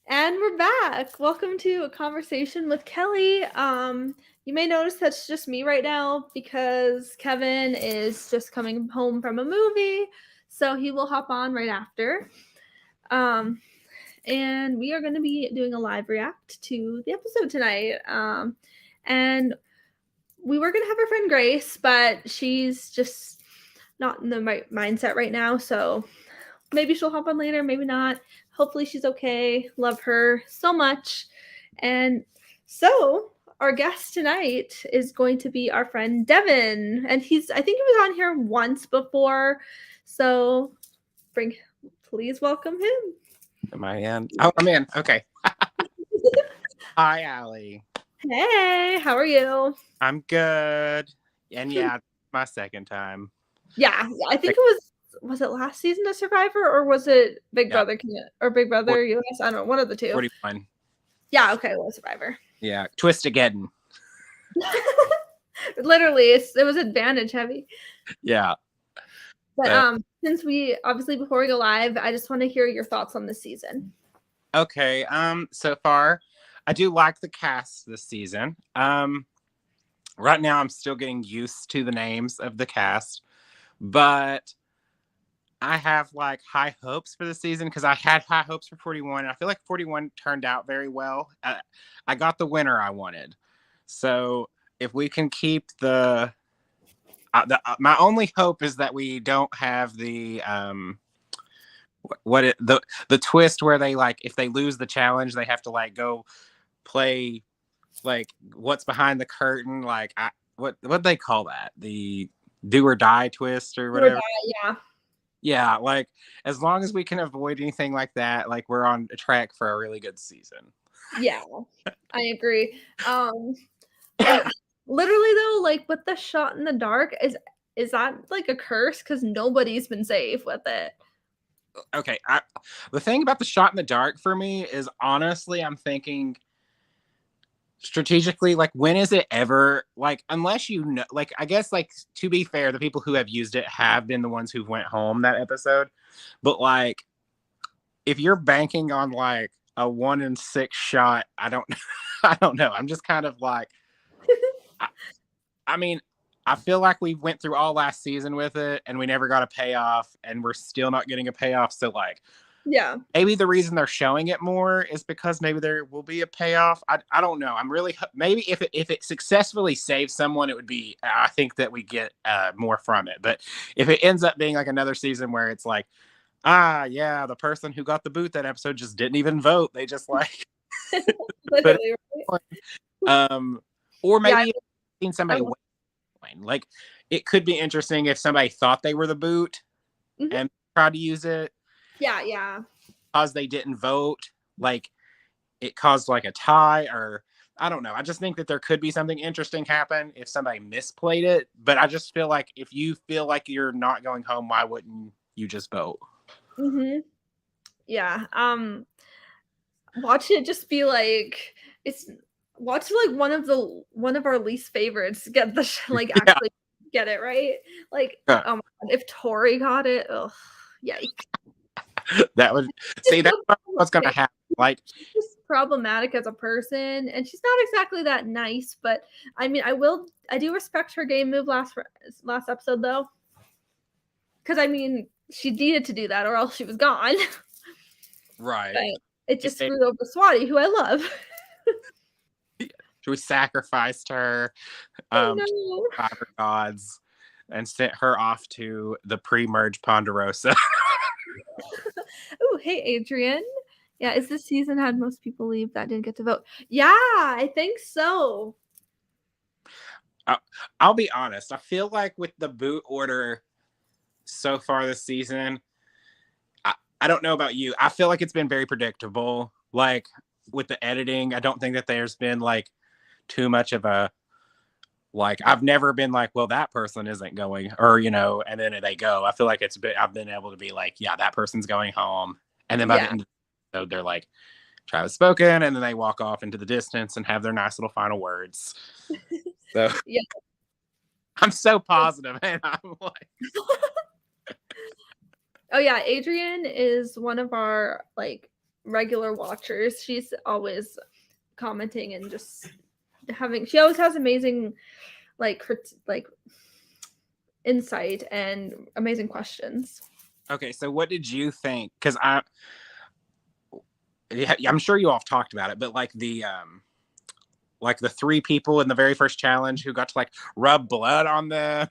And we're back. Welcome to a conversation with Kely. You may notice that's just me right now because Kevin is just coming home from a movie, so he will hop on right after. Um, and we are going to be doing a live react to the episode tonight. And we were going to have our friend Grace, but she's just not in the right mindset right now, so maybe she'll hop on later, maybe not. Hopefully she's okay. Love her so much. And so our guest tonight is going to be our friend Devin. And I think he was on here once before. So please welcome him. Am I in? Oh, I'm in. Okay. Hi, Allie. Hey, how are you? I'm good. And yeah, my second time. Yeah, I think it was it last season of Survivor or was it Big Brother or Big Brother US? I don't know, one of the two. 41. Yeah, okay, it was Survivor. Yeah, twist again. Literally, it was advantage heavy. Yeah. But since we obviously before we go live, I just want to hear your thoughts on this season. Okay. So far, I do like the cast this season. Right now I'm still getting used to the names of the cast, but I have like high hopes for the season because I had high hopes for 41. And I feel like 41 turned out very well. I got the winner I wanted. So if we can keep my only hope is that we don't have the the twist where they like if they lose the challenge they have to like go play like what's behind the curtain, like what they call that, the do or die twist or whatever. Yeah, like as long as we can avoid anything like that, like we're on a track for a really good season. Yeah, I agree. Literally though, like with the shot in the dark, is that like a curse? Because nobody's been safe with it. Okay, the thing about the shot in the dark for me is honestly, I'm thinking strategically, like when is it ever like unless you know, like I guess like to be fair, the people who have used it have been the ones who went home that episode, but like if you're banking on like a 1 in 6 shot, I don't know. I'm just kind of like I mean, I feel like we went through all last season with it and we never got a payoff and we're still not getting a payoff. So like, yeah, maybe the reason they're showing it more is because maybe there will be a payoff. I don't know. I'm really, maybe if it successfully saves someone, it would be, I think that we get more from it. But if it ends up being like another season where it's like, yeah, the person who got the boot that episode just didn't even vote. They just like, literally, right? Or maybe yeah, somebody like it could be interesting if somebody thought they were the boot and tried to use it. Yeah. Because they didn't vote, like it caused like a tie or I don't know. I just think that there could be something interesting happen if somebody misplayed it. But I just feel like if you feel like you're not going home, why wouldn't you just vote? Yeah. Watch it just be like watch like one of our least favorites get the like actually get it right. Like oh my God, if Tori got it, ugh, yikes. That would see that's what's gonna happen. Like she's just problematic as a person, and she's not exactly that nice. But I mean, I do respect her game move last episode though, because I mean she needed to do that or else she was gone. Right. But it just screwed over Swati, who I love. We sacrificed her to her gods and sent her off to the pre-merge Ponderosa. Oh, hey, Adrian. Yeah, is this season had most people leave that didn't get to vote? Yeah, I think so. I'll be honest. I feel like with the boot order so far this season, I don't know about you. I feel like it's been very predictable. Like with the editing, I don't think that there's been like too much of a like I've never been like, well, that person isn't going, or you know, and then they go. I feel like I've been able to be like, yeah, that person's going home, and then by the end of the episode, they're like, Travis spoken, and then they walk off into the distance and have their nice little final words. So yeah, I'm so positive, and I'm like, oh yeah, Adrian is one of our like regular watchers. She's always commenting and just she always has amazing like insight and amazing questions. Okay, so what did you think? Because I'm sure you all have talked about it, but like the 3 people in the very first challenge who got to like rub blood on them.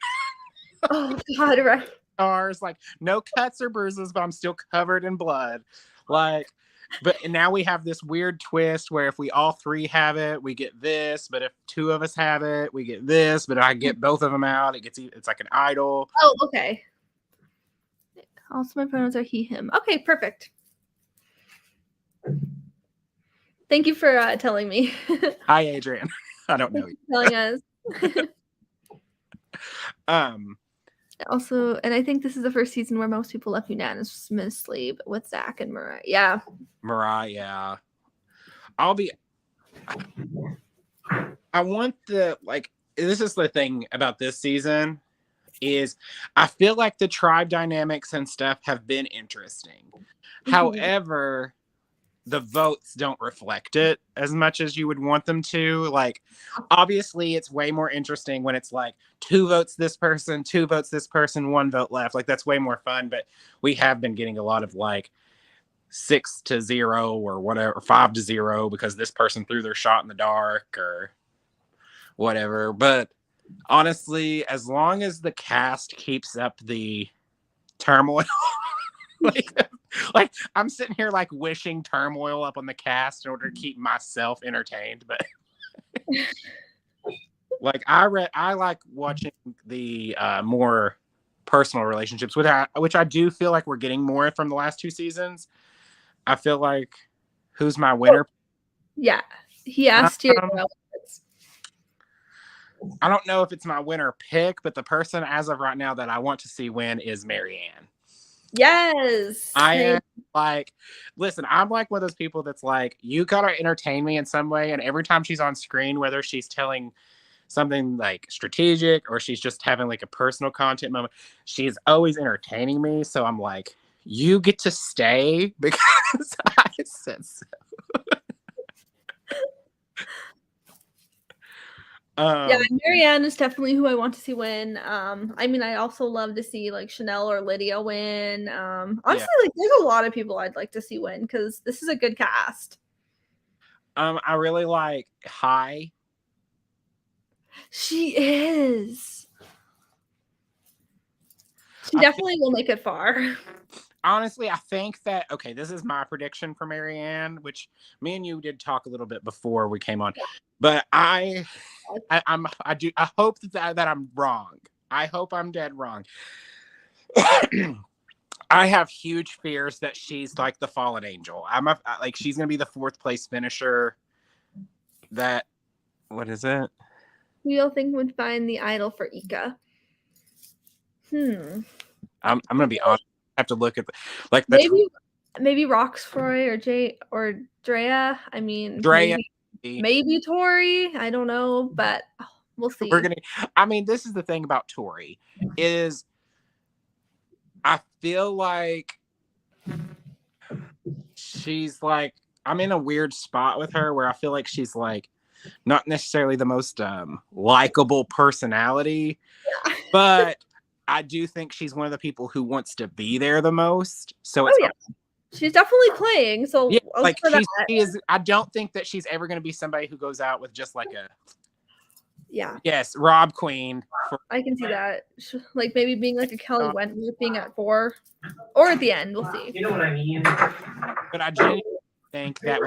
Oh God, right. Stars, like no cuts or bruises, but I'm still covered in blood. Like, but now we have this weird twist where if we all 3 have it, we get this, but if 2 of us have it, we get this, but if I get both of them out, it's like an idol. Oh, okay. Also, my pronouns are he, him. Okay, perfect. Thank you for telling me. Hi, Adrian. I don't know you. Telling us. Also, and I think this is the first season where most people left unanimously with Zach and Marya. Yeah. Marya. I want this is the thing about this season is I feel like the tribe dynamics and stuff have been interesting. Mm-hmm. However, the votes don't reflect it as much as you would want them to. Like, obviously, it's way more interesting when it's like 2 votes this person, 2 votes this person, 1 vote left. Like, that's way more fun. But we have been getting a lot of like 6-0 or whatever, 5-0 because this person threw their shot in the dark or whatever. But honestly, as long as the cast keeps up the turmoil, like I'm sitting here like wishing turmoil up on the cast in order to keep myself entertained, but like I like watching the more personal relationships which I do feel like we're getting more from the last 2 seasons. I feel like who's my winner? Yeah, he asked you. I don't know if it's my winner pick, but the person as of right now that I want to see win is Maryanne. Yes. I am like, listen, I'm like one of those people that's like, you gotta entertain me in some way. And every time she's on screen, whether she's telling something like strategic or she's just having like a personal content moment, she's always entertaining me. So I'm like, you get to stay because I said so. Yeah, Maryanne is definitely who I want to see win. I mean, I also love to see like Chanelle or Lydia win. Honestly, like there's a lot of people I'd like to see win because this is a good cast. I really like High. She is. She definitely will make it far. Honestly, I think that, okay, this is my prediction for Maryanne, which me and you did talk a little bit before we came on, but I hope that I'm wrong. I hope I'm dead wrong. I have huge fears that she's like the fallen angel. Like she's gonna be the 4th place finisher. What is it? We all think would find the idol for Ika. I'm gonna be honest. I have to look at maybe Rocksroy or Drea. I mean, Drea, maybe Tori. I don't know, but we'll see. This is the thing about Tori is I feel like she's like, I'm in a weird spot with her where I feel like she's like not necessarily the most likable personality, but I do think she's one of the people who wants to be there the most. So it's she's definitely playing. So yeah, like she is. I don't think that she's ever going to be somebody who goes out with just like a Rob Queen. I can see that. Like maybe being like a Kelly Wentworth being at 4 or at the end. We'll see. You know what I mean? But I genuinely think that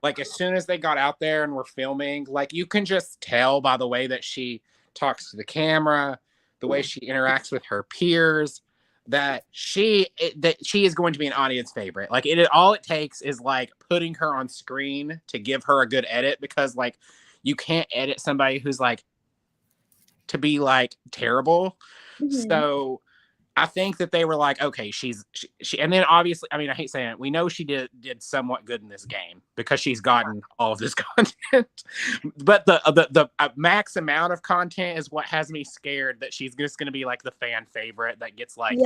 like as soon as they got out there and were filming, like you can just tell by the way that she talks to the camera, the way she interacts with her peers, that she is going to be an audience favorite. Like all it takes is like putting her on screen to give her a good edit, because like you can't edit somebody who's like to be like terrible. Mm-hmm. So I think that they were like, okay, she, and then obviously, I mean, I hate saying it, we know she did somewhat good in this game because she's gotten all of this content. But the max amount of content is what has me scared that she's just going to be like the fan favorite that gets like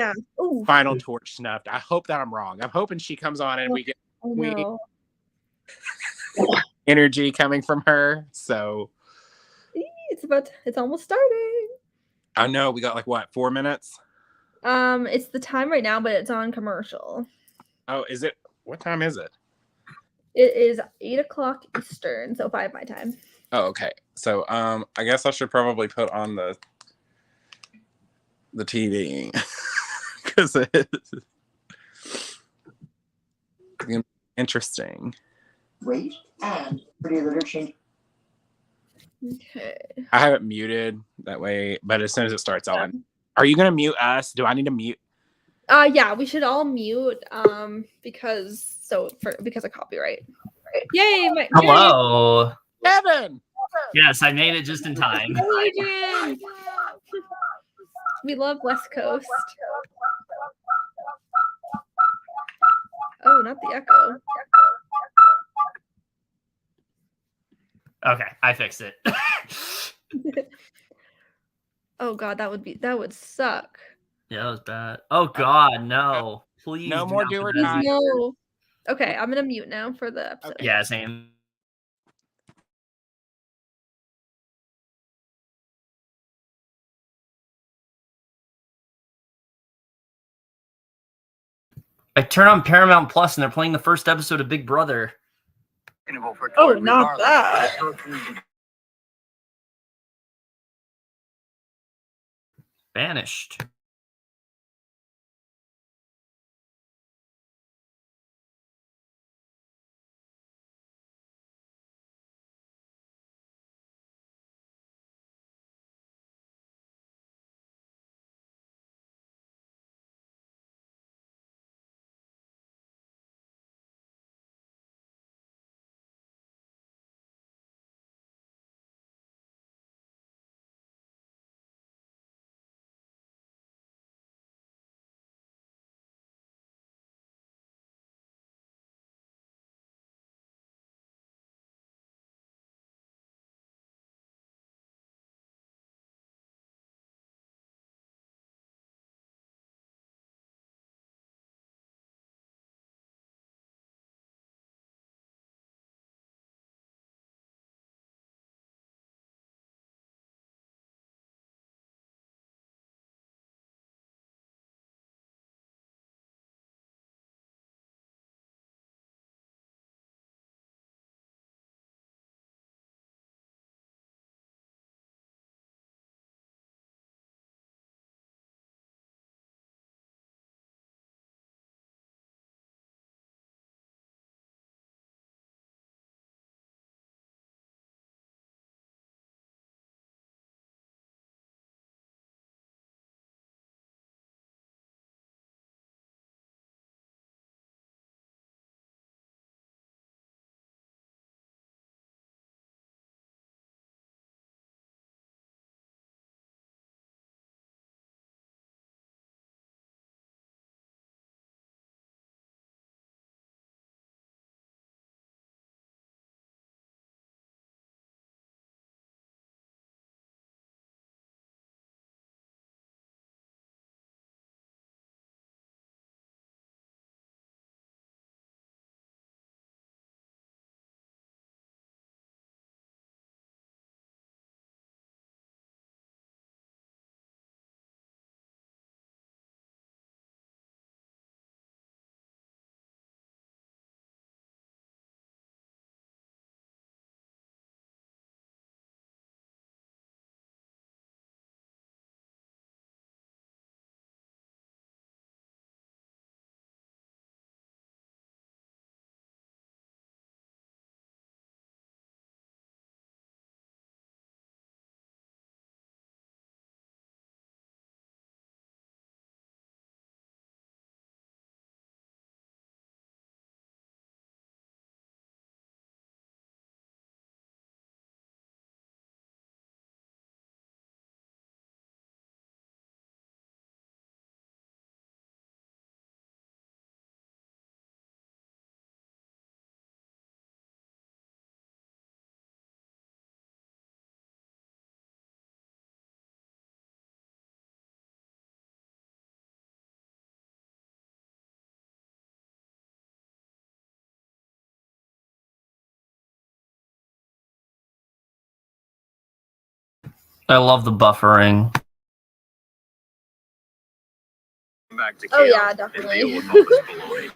final torch snuffed. I hope that I'm wrong. I'm hoping she comes on and we get energy coming from her. So it's almost starting. I know we got like what, 4 minutes? It's the time right now, but it's on commercial. Oh, is it? What time is it? It is 8:00 Eastern, so 5 my time. Oh, okay. So I guess I should probably put on the TV because it's interesting. Wait, and pretty little change. Okay. I have it muted that way, but as soon as it starts, Are you gonna mute us? Do I need to mute? Yeah, we should all mute. Because of copyright. Yay! Hello, Devin. Yes, I made it just in time. Adrian. We love West Coast. Oh, not the echo. Okay, I fixed it. Oh God, that would suck. Yeah, that was bad. Oh God, no! Please, no more do or die. No. Okay, I'm gonna mute now for the episode. Okay. Yeah, same. I turn on Paramount Plus and they're playing the first episode of Big Brother. Oh, not that. Vanished. I love the buffering. Back to Oh camp yeah, and definitely. deal with all this baloney.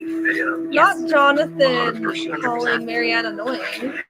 Not Jonathan calling Maryanne annoying.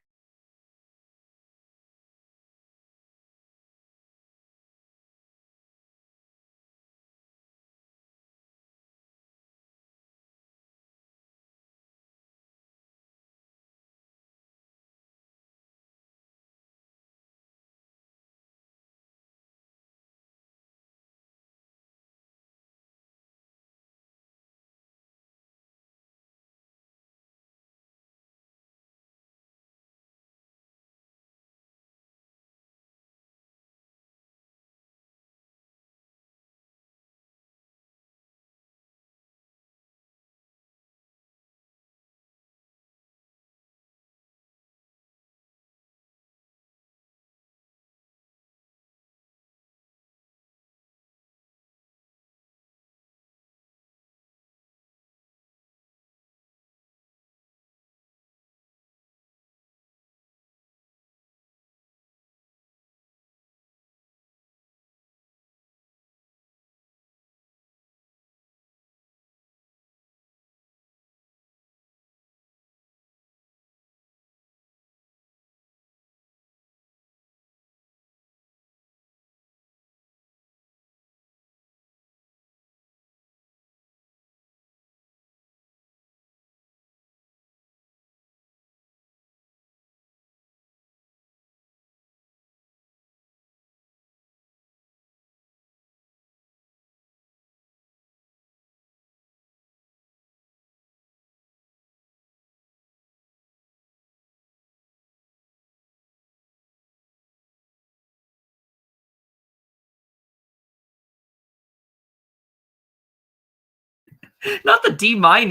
Not the D-. I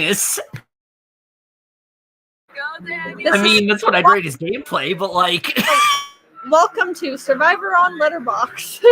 mean, that's what I'd rate his gameplay, but like... Welcome to Survivor on Letterboxd.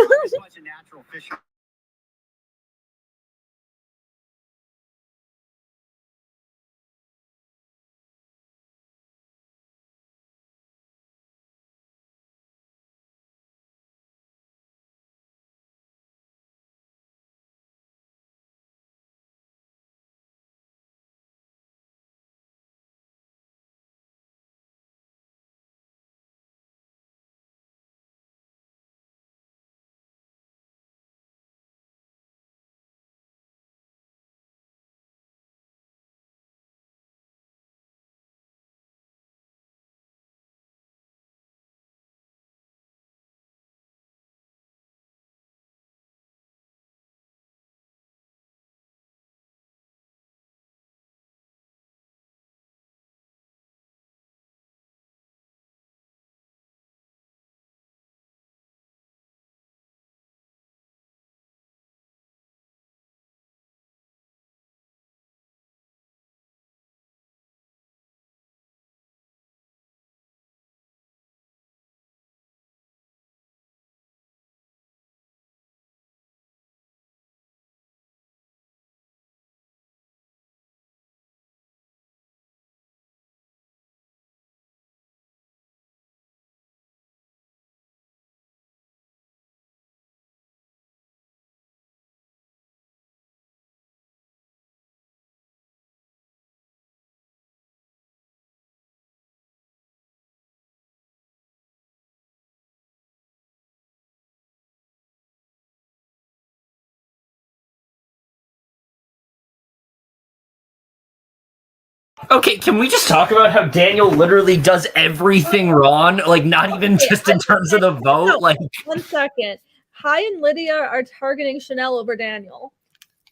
Okay, can we just talk about how Daniel literally does everything wrong? Like, not even just in terms of the vote. Like, 1 second. Hai and Lydia are targeting Chanelle over Daniel.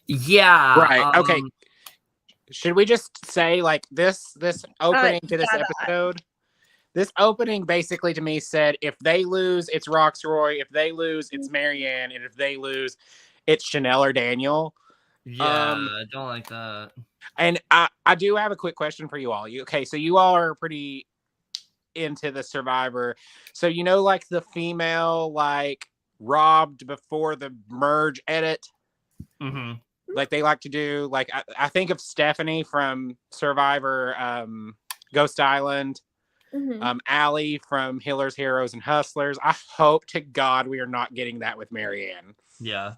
yeah. Right. Okay. Should we just say like this opening to this yeah, episode? This opening basically to me said if they lose, it's Rocksroy. If they lose, it's Maryanne. And if they lose, it's Chanelle or Daniel. Yeah, I don't like that. And I do have a quick question for you all. So you all are pretty into the Survivor. So you know, like the female like robbed before the merge edit. Mm-hmm. Like they like to do. Like I think of Stephanie from Survivor, Ghost Island. Allie from Healers, Heroes, and Hustlers. I hope to God we are not getting that with Maryanne. Yeah.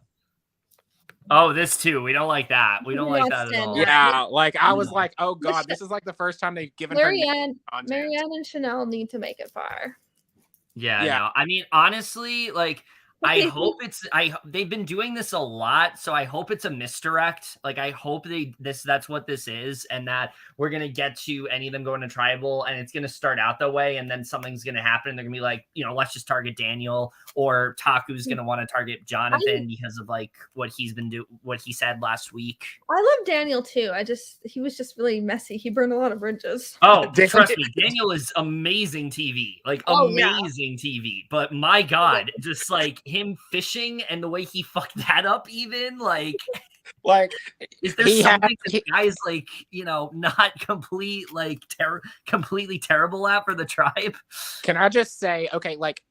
Oh, this too. We don't like that. We don't like that at all. Yeah, like I was like, oh God, this is like the first time they've given Maryanne her and Chanelle need to make it far. Yeah. No. I mean, honestly, like I hope they've been doing this a lot, so I hope it's a misdirect. Like I hope that's what this is, and that we're gonna get to any of them going to tribal, and it's gonna start out that way, and then something's gonna happen. They're gonna be like, let's just target Daniel, or Taku's gonna want to target Jonathan because of like what he said last week. I love Daniel too. He was just really messy. He burned a lot of bridges. Oh, trust me, Daniel is amazing TV, like amazing TV. But my God, just like him fishing and the way he fucked that up, even like is there something that guys like not completely terrible at for the tribe? Can I just say, okay, like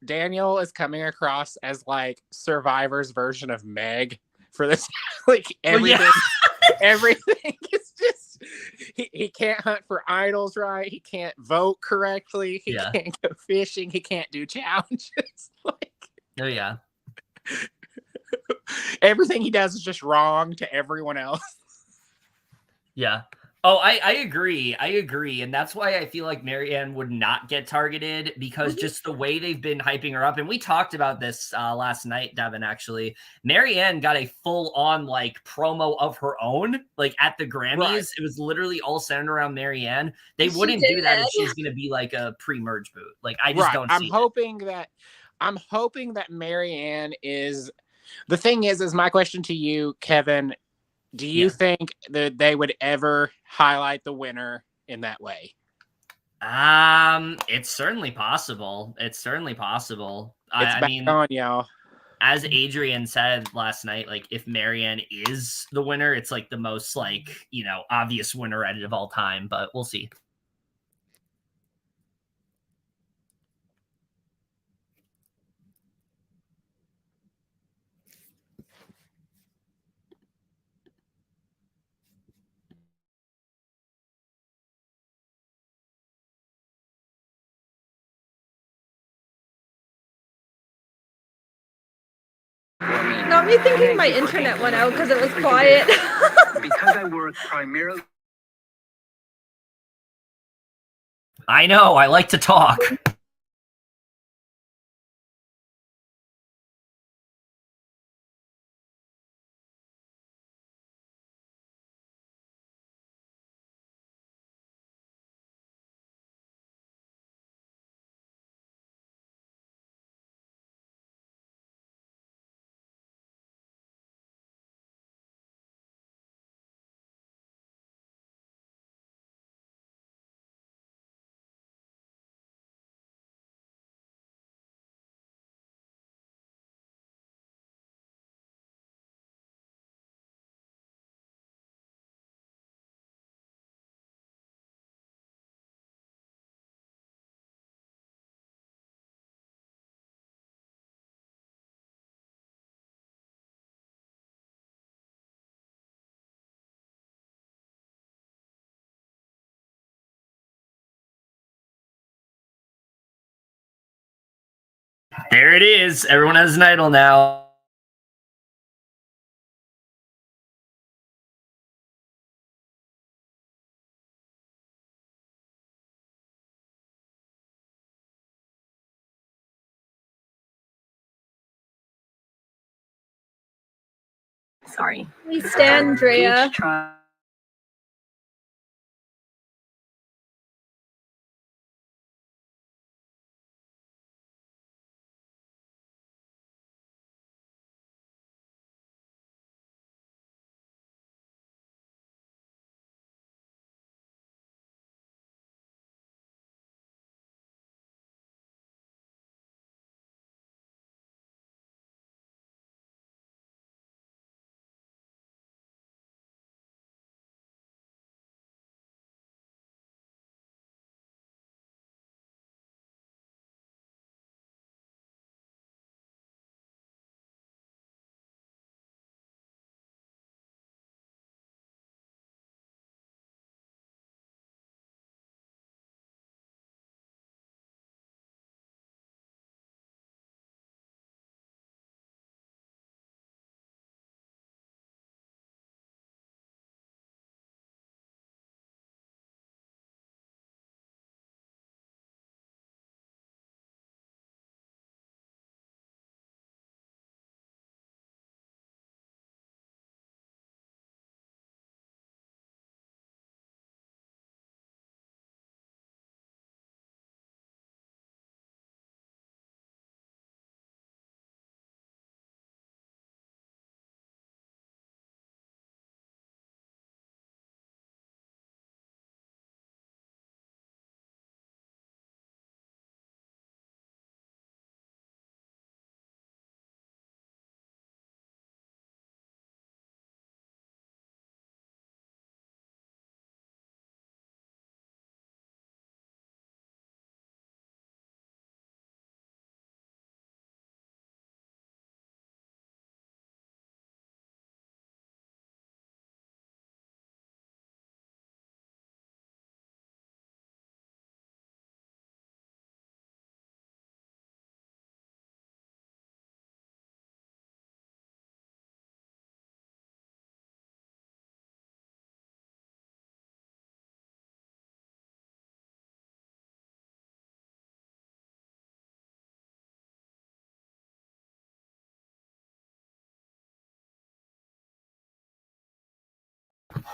Daniel is coming across as like Survivor's version of Meg for this. Like everything is just he can't hunt for idols right. He can't vote correctly. He can't go fishing. He can't do challenges. Everything he does is just wrong to everyone else. Yeah. Oh, I agree. And that's why I feel like Maryanne would not get targeted, because just the way they've been hyping her up. And we talked about this last night, Devin, actually. Maryanne got a full-on like promo of her own, like at the Grammys. Right. It was literally all centered around Maryanne. They wouldn't do that if she's going to be like a pre-merge boot. Like, I just don't see I'm hoping that Maryanne is... The thing is my question to you, Kevin... Do you think that they would ever highlight the winner in that way? It's certainly possible. I mean, on y'all. As Adrian said last night, like if Maryanne is the winner, it's like the most like, obvious winner edit of all time, but we'll see. Not me thinking my internet went out because it was quiet. Because I work primarily. I know, I like to talk. There it is. Everyone has an idol now. Sorry. We stand, Drea.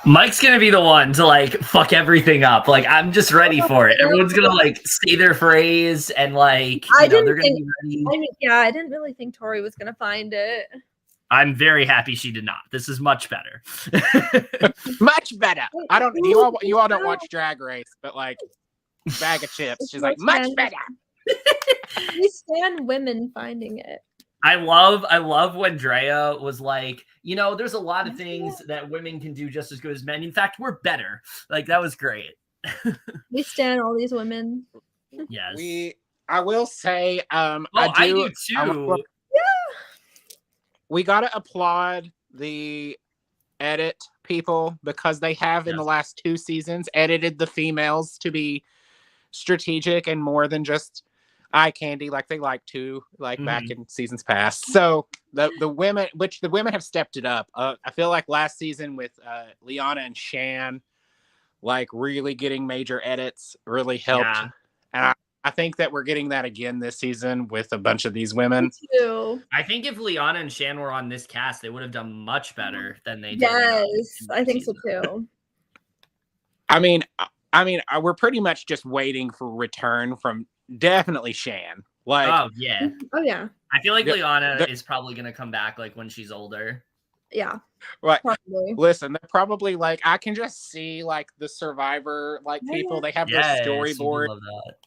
Mike's gonna be the one to like fuck everything up. Like I'm just ready for it. Everyone's gonna like say their phrase and like they're gonna be ready. I didn't really think Tori was gonna find it. I'm very happy she did not. This is much better. Much better. I don't. You all don't watch Drag Race, but like bag of chips. She's like much better. We stand women finding it. I love when Drea was like, there's a lot of things that women can do just as good as men. In fact, we're better. Like that was great. We stand all these women. Yes. I will say, I do too. We gotta applaud the edit people because they have in the last 2 seasons edited the females to be strategic and more than just eye candy like they like to back in seasons past. So the women have stepped it up. I feel like last season with Liana and Shan like really getting major edits really helped. And I think that we're getting that again this season with a bunch of these women. Me too. I think if Liana and Shan were on this cast, they would have done much better than they did. Yes, I think so too. I mean, we're pretty much just waiting for return from definitely Shan. Like, oh yeah. I feel like Liana is probably gonna come back like when she's older. Yeah. Right. Probably. Listen, they're probably like I can just see like the Survivor people. They have their storyboard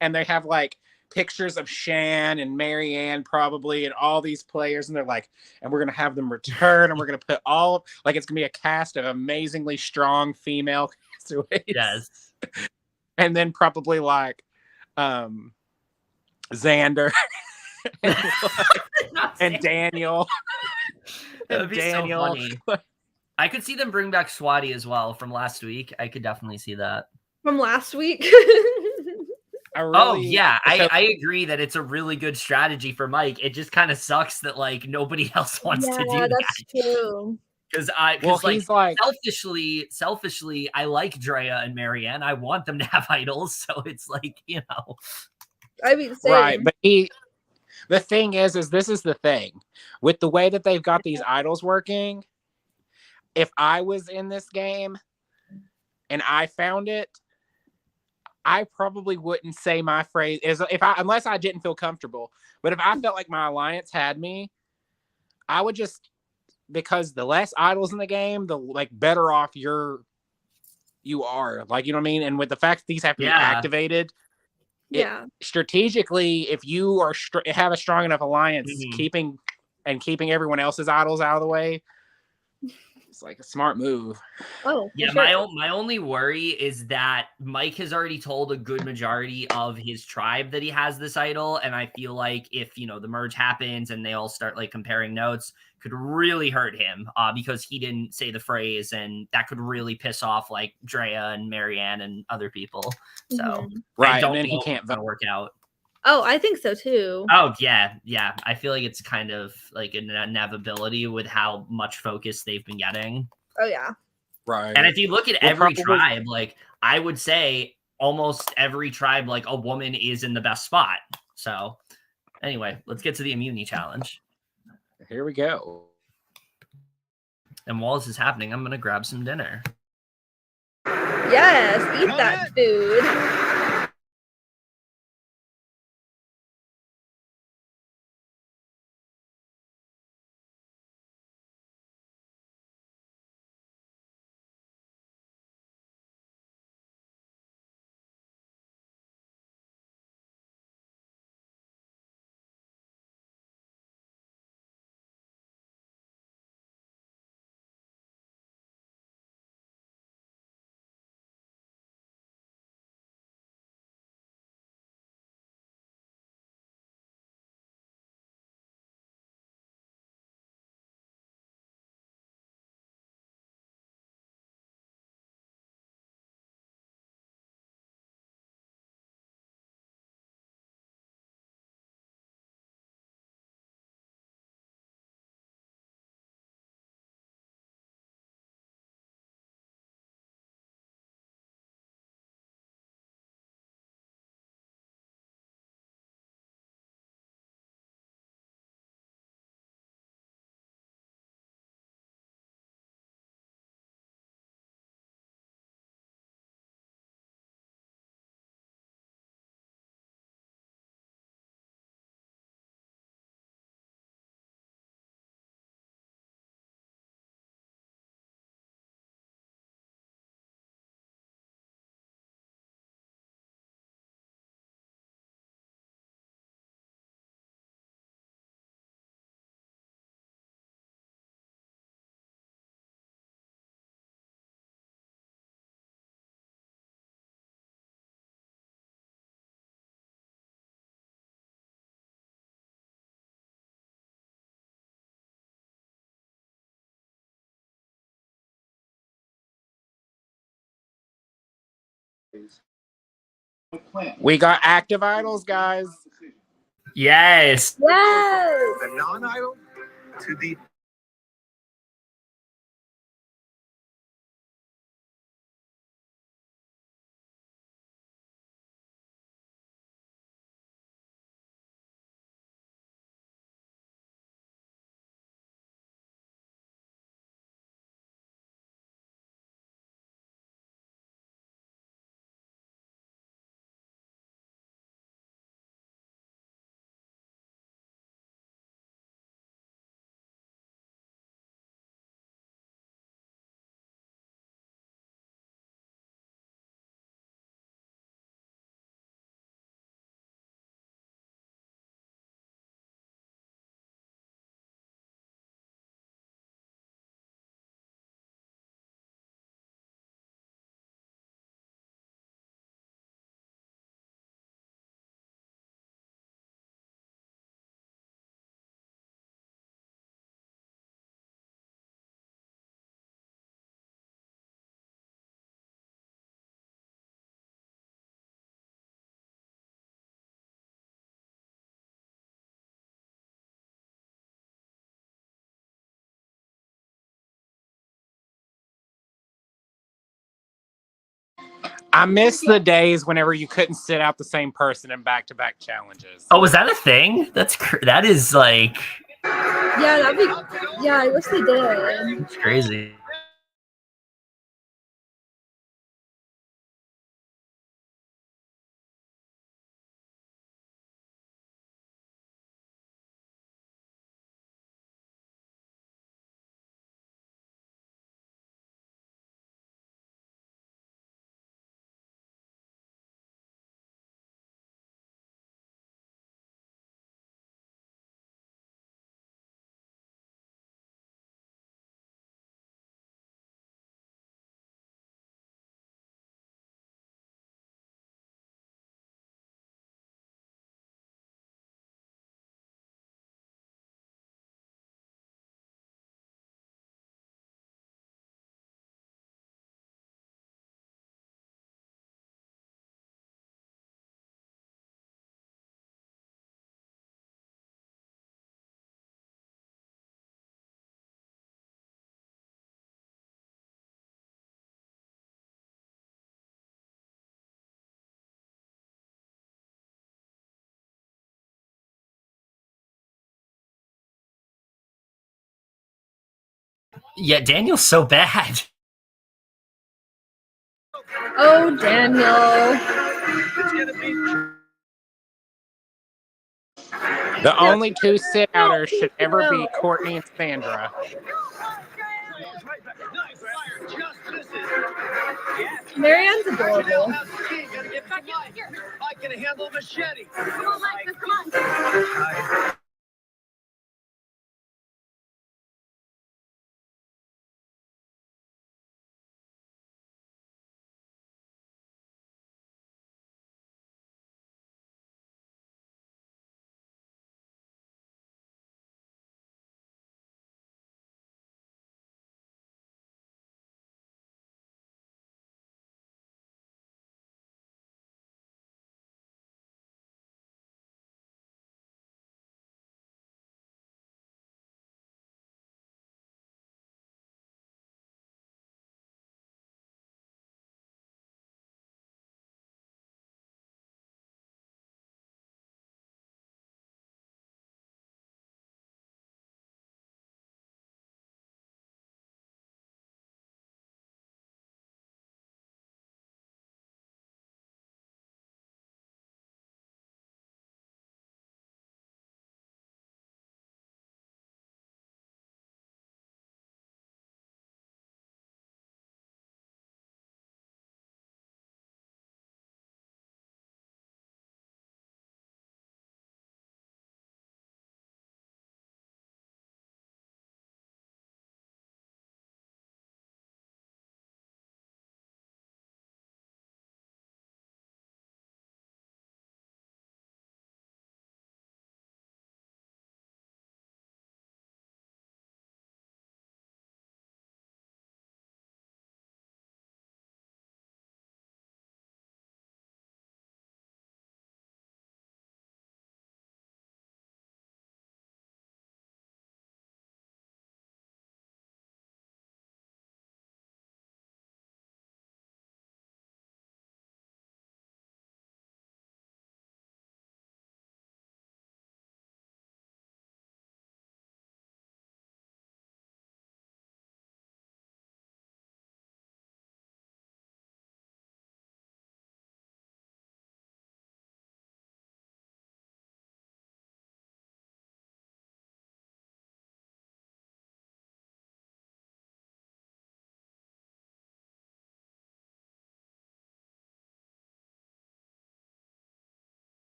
and they have like pictures of Shan and Maryanne probably and all these players, and they're like, and we're gonna have them return, and we're gonna put it's gonna be a cast of amazingly strong female castaways. Yes. And then probably like Xander and Daniel. That'd be so funny. I could see them bring back Swati as well from last week. I could definitely see that. From last week? I agree that it's a really good strategy for Mike. It just kind of sucks that like nobody else wants to do that. That's true. Because selfishly, I like Drea and Maryanne. I want them to have idols, so it's like, I mean, same. Right, but the thing is this is the thing. With the way that they've got these idols working, if I was in this game and I found it, I probably wouldn't say my phrase unless I didn't feel comfortable. But if I felt like my alliance had me, I would just, because the less idols in the game, the like better off you are. Like, you know what I mean? And with the fact that these have to be activated, strategically, if you are have a strong enough alliance, keeping everyone else's idols out of the way, it's like a smart move. Oh, yeah. Sure. My only worry is that Mike has already told a good majority of his tribe that he has this idol, and I feel like if the merge happens and they all start like comparing notes, could really hurt him because he didn't say the phrase, and that could really piss off like Drea and Maryanne and other people. So right, and then he can't work out. Oh, I think so too. Oh yeah. I feel like it's kind of like an inevitability with how much focus they've been getting. Oh yeah. Right. And if you look at every tribe, like I would say almost every tribe, like a woman is in the best spot. So anyway, let's get to the immunity challenge. Here we go. And while this is happening, I'm gonna grab some dinner. Yes, eat that food. We got active idols, guys. Yes. Yes. The non-idol to the I miss the days whenever you couldn't sit out the same person in back-to-back challenges. Oh, was that a thing? That is like Yeah, that'd be. Yeah, I wish they did. it's crazy. Yeah, Daniel's so bad. Oh, Daniel. The only two sit-outers should ever be Courtney and Sandra. Maryanne's adorable. I can handle a machete. Come on, Mike, come on.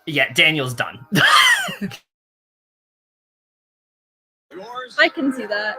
Yeah, Daniel's done. Yours. I can see that.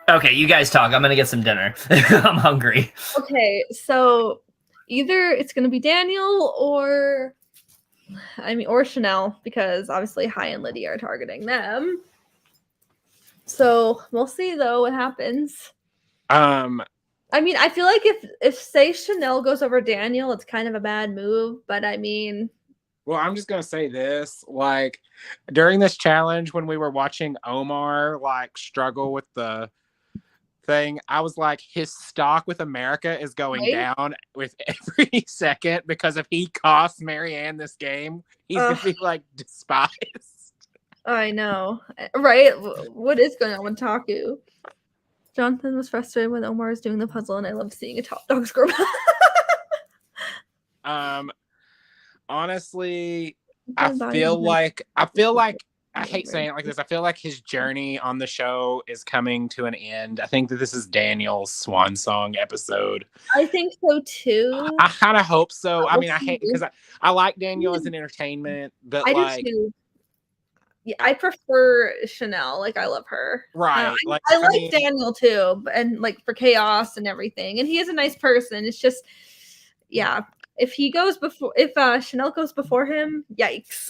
Okay, you guys talk. I'm gonna get some dinner. I'm hungry. Okay, so either it's gonna be Daniel or Chanelle, because obviously Hai and Lydia are targeting them. So we'll see though what happens. I mean, I feel like if say Chanelle goes over Daniel, it's kind of a bad move, but I mean, well, I'm just gonna say this: like during this challenge, when we were watching Omar like struggle with the thing, I was like, his stock with America is going right? down with every second, because if he costs Maryanne this game, he's gonna be like despised. I know, right? What is going on with Taku? Jonathan was frustrated when Omar was doing the puzzle, and I love seeing a top dog scroll. Honestly, I feel like I hate saying it like this. I feel like his journey on the show is coming to an end. I think that this is Daniel's swan song episode. I think so too. I kind of hope so. I mean, I hate because I like Daniel as an entertainment, but I like, do too. Yeah, I prefer Chanelle. Like, I love her. right? I like Daniel too, and like for chaos and everything. And he is a nice person. It's just, yeah. If Chanelle goes before him, yikes.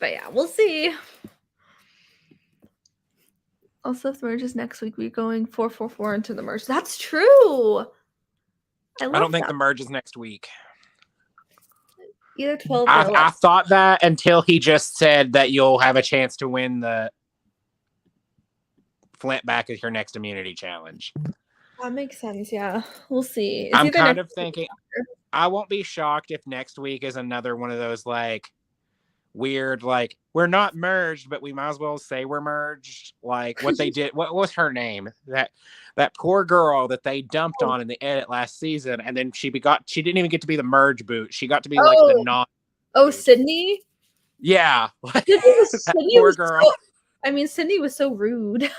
But yeah, we'll see. Also, if the merge is next week, we're going 4-4-4 into the merge. That's true. I don't think the merge is next week. Either 12 or I thought that until he just said that you'll have a chance to win the Flint back at your next immunity challenge. That makes sense. Yeah, we'll see. I'm kind of thinking I won't be shocked if next week is another one of those like weird, like we're not merged, but we might as well say we're merged. Like what they did. What was her name? That poor girl that they dumped on in the edit last season, and then she didn't even get to be the merge boot. She got to be like the non. Oh, Sydney. Yeah, Sydney poor girl. Sydney was so rude.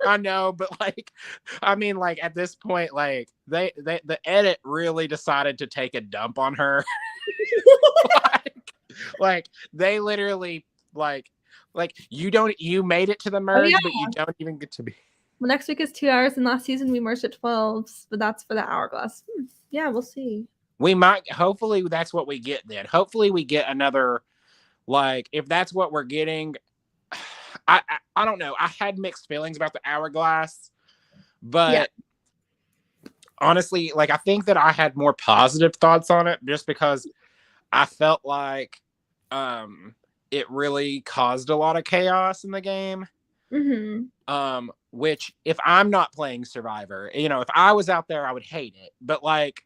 I know, but like, I mean, like at this point, like the edit really decided to take a dump on her. like they literally like you made it to the merge, but you don't even get to be. Well, next week is 2 hours, and last season we merged at 12, but that's for the hourglass. Yeah, we'll see. We might, hopefully that's what we get then. Hopefully we get another, like, if that's what we're getting. I don't know. I had mixed feelings about the hourglass, but honestly, like I think that I had more positive thoughts on it just because I felt like it really caused a lot of chaos in the game. Mm-hmm. Which if I'm not playing Survivor, if I was out there, I would hate it. But like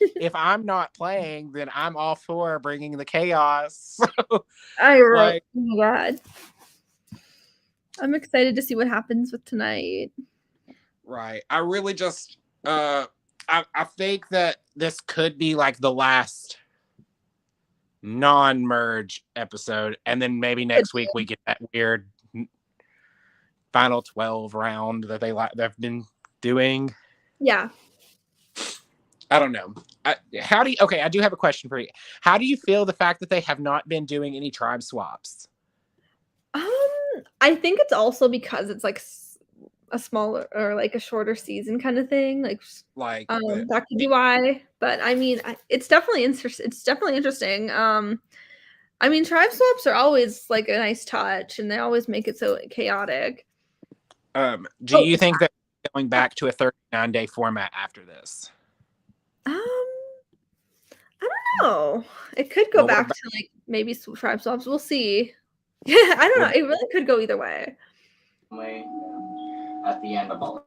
if I'm not playing, then I'm all for bringing the chaos. So, I wrote. like, Oh my god. I'm excited to see what happens with tonight. right. I really just I think that this could be like the last non-merge episode, and then maybe next week we get that weird final 12 round that they've been doing. Yeah. I don't know. I do have a question for you. How do you feel the fact that they have not been doing any tribe swaps? I think it's also because it's like a smaller or like a shorter season kind of thing. Like that could be why. But I mean, it's definitely interesting. It's definitely interesting. I mean, tribe swaps are always like a nice touch, and they always make it so chaotic. Do you think that going back to a 39-day format after this? I don't know. It could go back to like maybe tribe swaps. We'll see. Yeah, I don't know. It really could go either way. At the end of all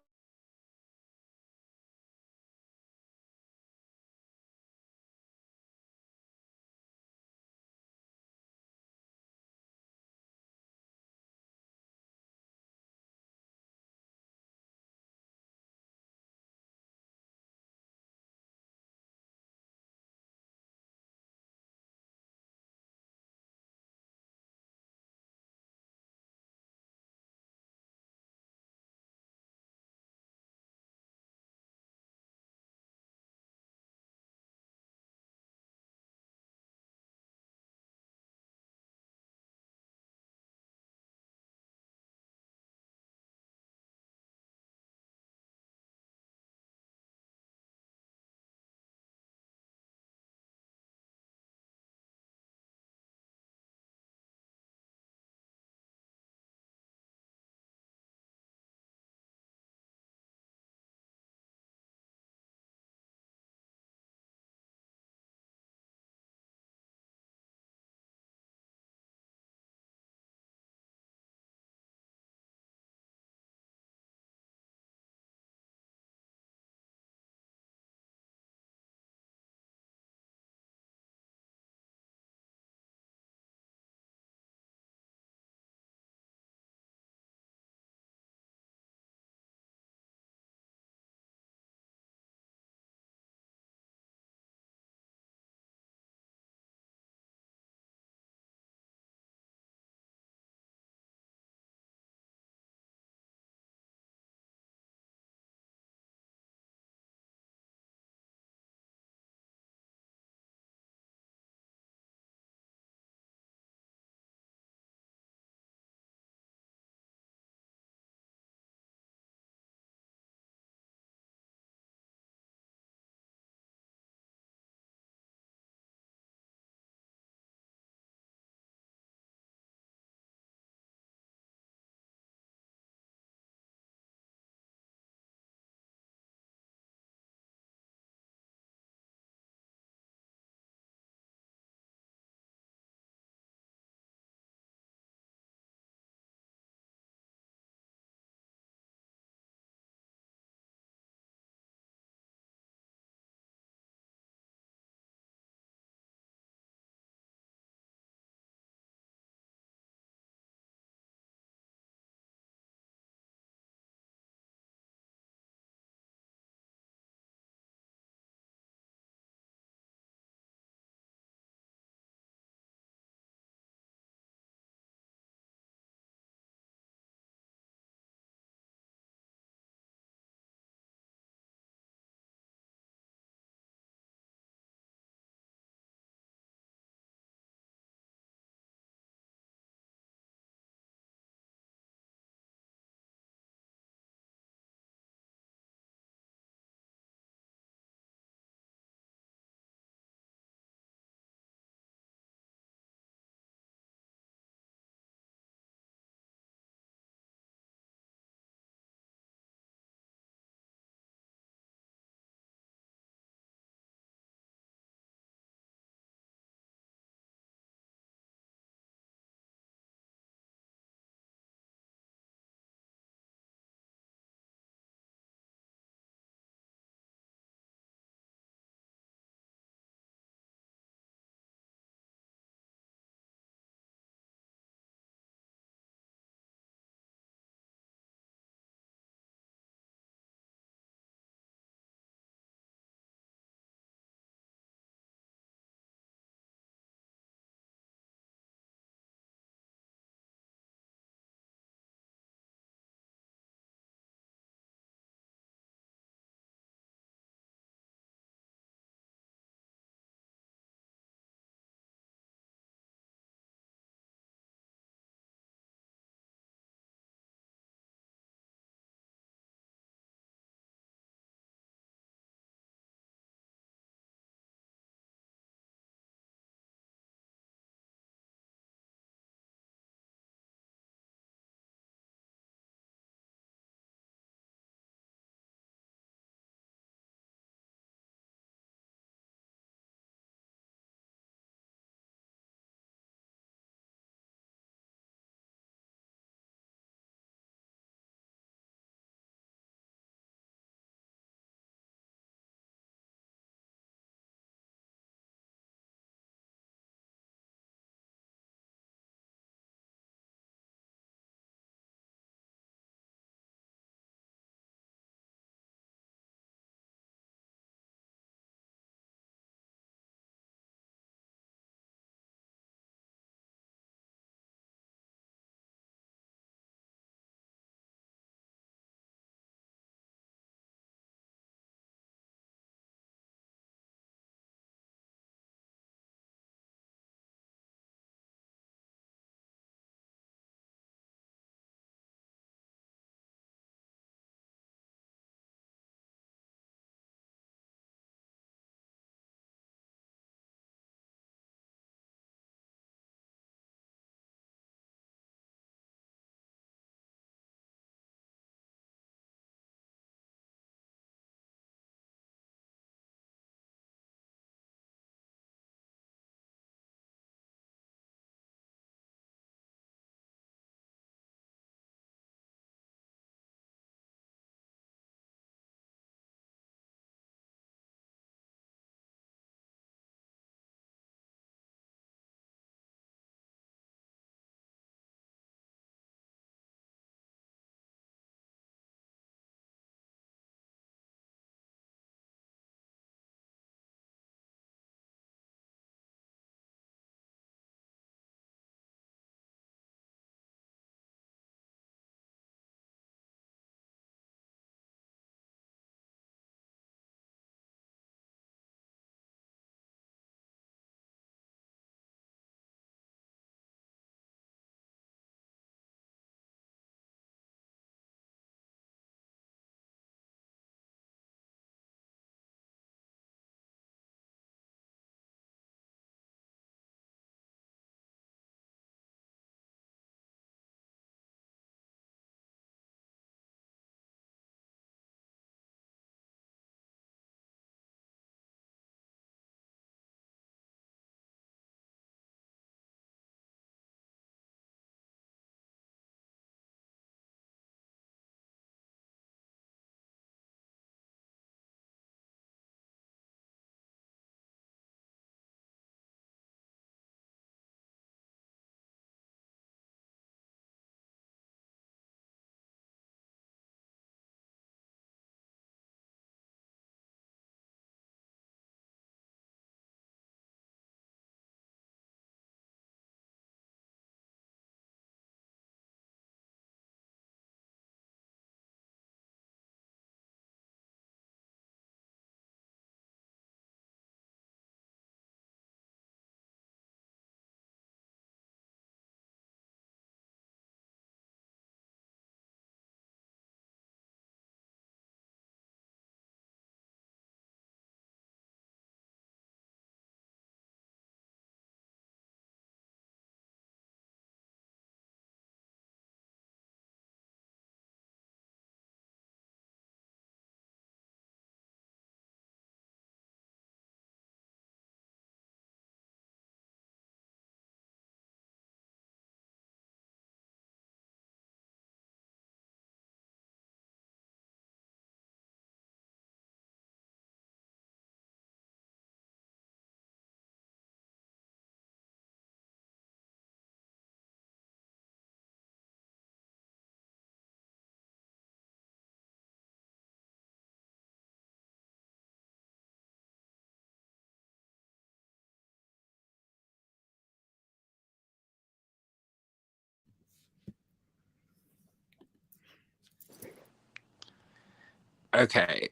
Okay.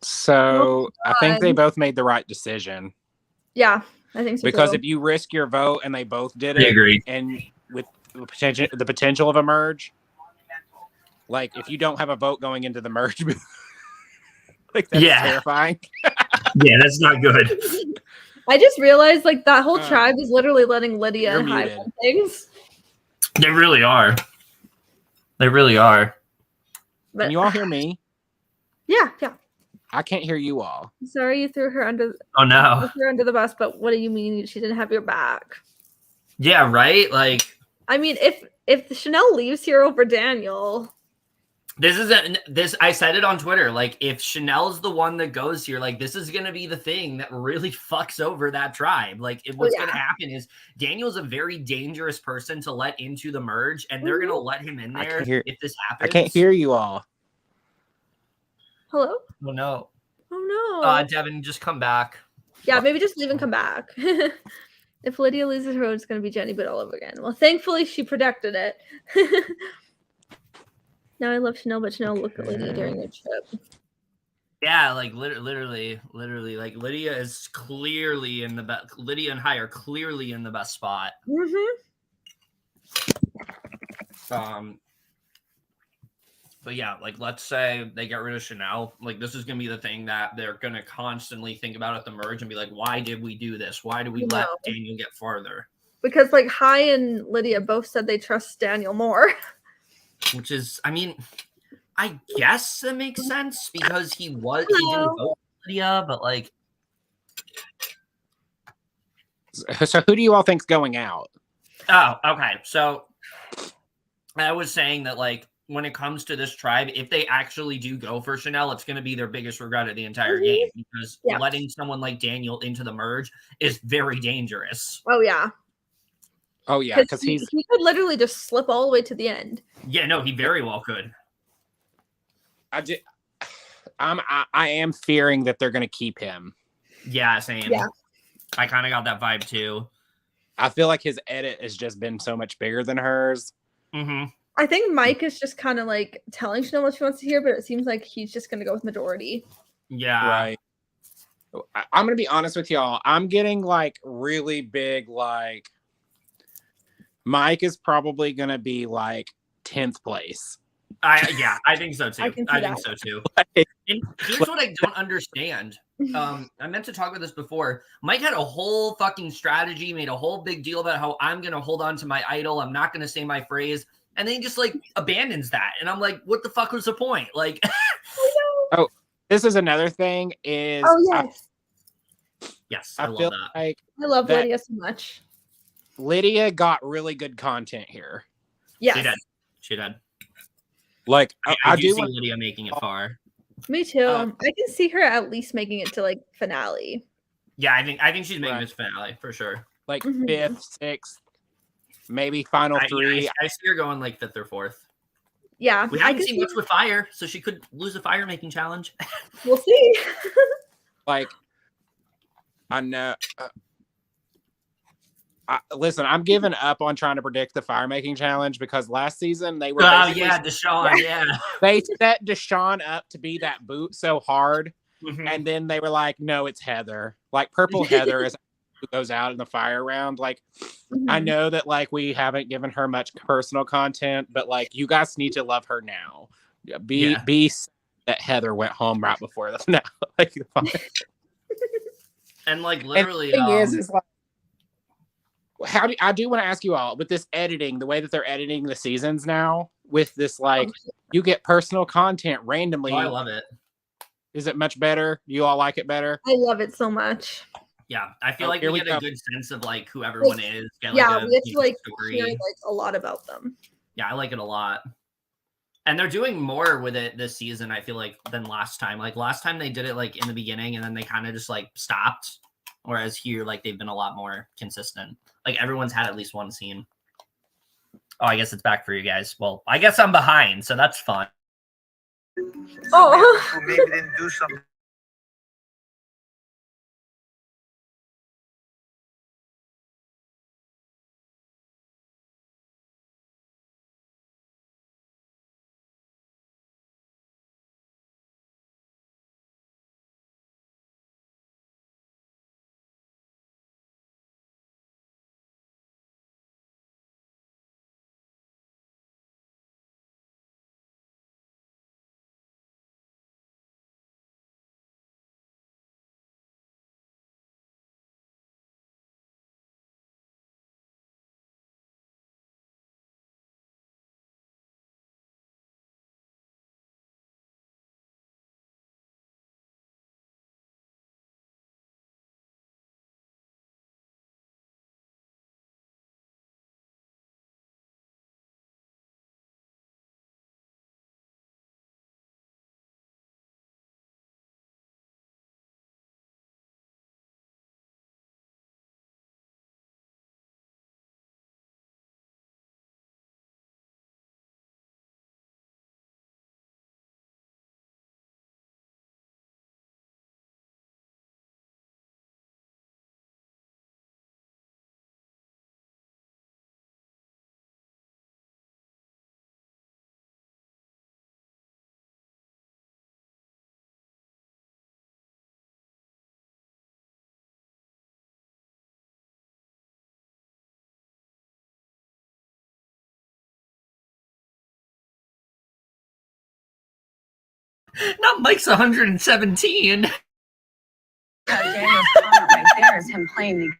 So I think they both made the right decision. Yeah, I think so Because too. if you risk your vote and they both did I it, agree. and with the potential of a merge, like if you don't have a vote going into the merge, like that's terrifying. Yeah, that's not good. I just realized like that whole tribe is literally letting Lydia and hide things. They really are. They really are. But, can you all hear me? Yeah. I can't hear you all. Sorry you threw her under. Oh no. You threw her under the bus, but what do you mean she didn't have your back? Yeah, right? Like, I mean, if Chanelle leaves here over Daniel. I said it on Twitter. Like, if Chanelle's the one that goes here, like, this is going to be the thing that really fucks over that tribe. Like, what's going to happen is Daniel's a very dangerous person to let into the merge, and they're going to let him in there if this happens. I can't hear you all. Hello? Oh, no. Oh, no. Devin, just come back. Yeah, maybe just leave and come back. If Lydia loses her vote, it's going to be Jenny Boot all over again. Well, thankfully, she protected it. Now I love Chanelle, but Chanelle looked at Lydia during their trip. Yeah, like literally, like Lydia is clearly in the best. Lydia and High are clearly in the best spot. But yeah, like let's say they get rid of Chanelle, like this is gonna be the thing that they're gonna constantly think about at the merge and be like, why did we do this? Why do we let Daniel get farther? Because like High and Lydia both said they trust Daniel more. Which is, I mean, I guess that makes sense because he didn't vote for Lydia, but like. So who do you all think's going out? Oh, okay. So I was saying that like when it comes to this tribe, if they actually do go for Chanelle, it's going to be their biggest regret of the entire game because letting someone like Daniel into the merge is very dangerous. Oh yeah. Oh yeah, because he could literally just slip all the way to the end. Yeah, no, he very well could. I am fearing that they're going to keep him. Yeah, same. Yeah. I kind of got that vibe too. I feel like his edit has just been so much bigger than hers. Mm-hmm. I think Mike is just kind of like telling Chanelle what she wants to hear, but it seems like he's just going to go with majority. Yeah. Right. I'm going to be honest with y'all. I'm getting like really big, like Mike is probably going to be like 10th place. I think so too. I think so too. And here's what I don't understand. I meant to talk about this before. Mike had a whole fucking strategy, made a whole big deal about how I'm going to hold on to my idol. I'm not going to say my phrase. And then he just like abandons that. And I'm like, what the fuck was the point? Like, oh, this is another thing is. Oh, yes. Yes, I love that. Like I love Lydia so much. Lydia got really good content here. Yes. She did. Like I do see Lydia making it far. Me too. I can see her at least making it to like finale. Yeah, I think she's making this finale for sure. Like 5th, 6th, maybe final 3. I see her going like 5th or 4th. Yeah. We haven't seen much with fire, so she could lose a fire making challenge. We'll see. Like, I know. Listen, I'm giving up on trying to predict the fire making challenge because last season they were. Oh yeah, Deshaun. Yeah. They set Deshaun up to be that boot so hard, and then they were like, "No, it's Heather." Like Purple Heather is who goes out in the fire round. Like, I know that like we haven't given her much personal content, but like you guys need to love her now. Be that Heather went home right before the finale. Like, and like literally, and the thing is like. I do want to ask you all with this editing, the way that they're editing the seasons now with this, like you get personal content randomly. Oh, I love it. Is it much better? You all like it better? I love it so much. Yeah. I feel like we get a good sense of like who everyone is. Get, like, we get to like hear like a lot about them. Yeah. I like it a lot. And they're doing more with it this season, I feel like, than last time. Like last time they did it like in the beginning and then they kind of just like stopped. Whereas here, like they've been a lot more consistent. Like everyone's had at least one scene. Oh, I guess it's back for you guys. Well, I guess I'm behind, so that's fun. Oh, maybe didn't do something. Not Mike's 117. Daniel's comment right there is him playing the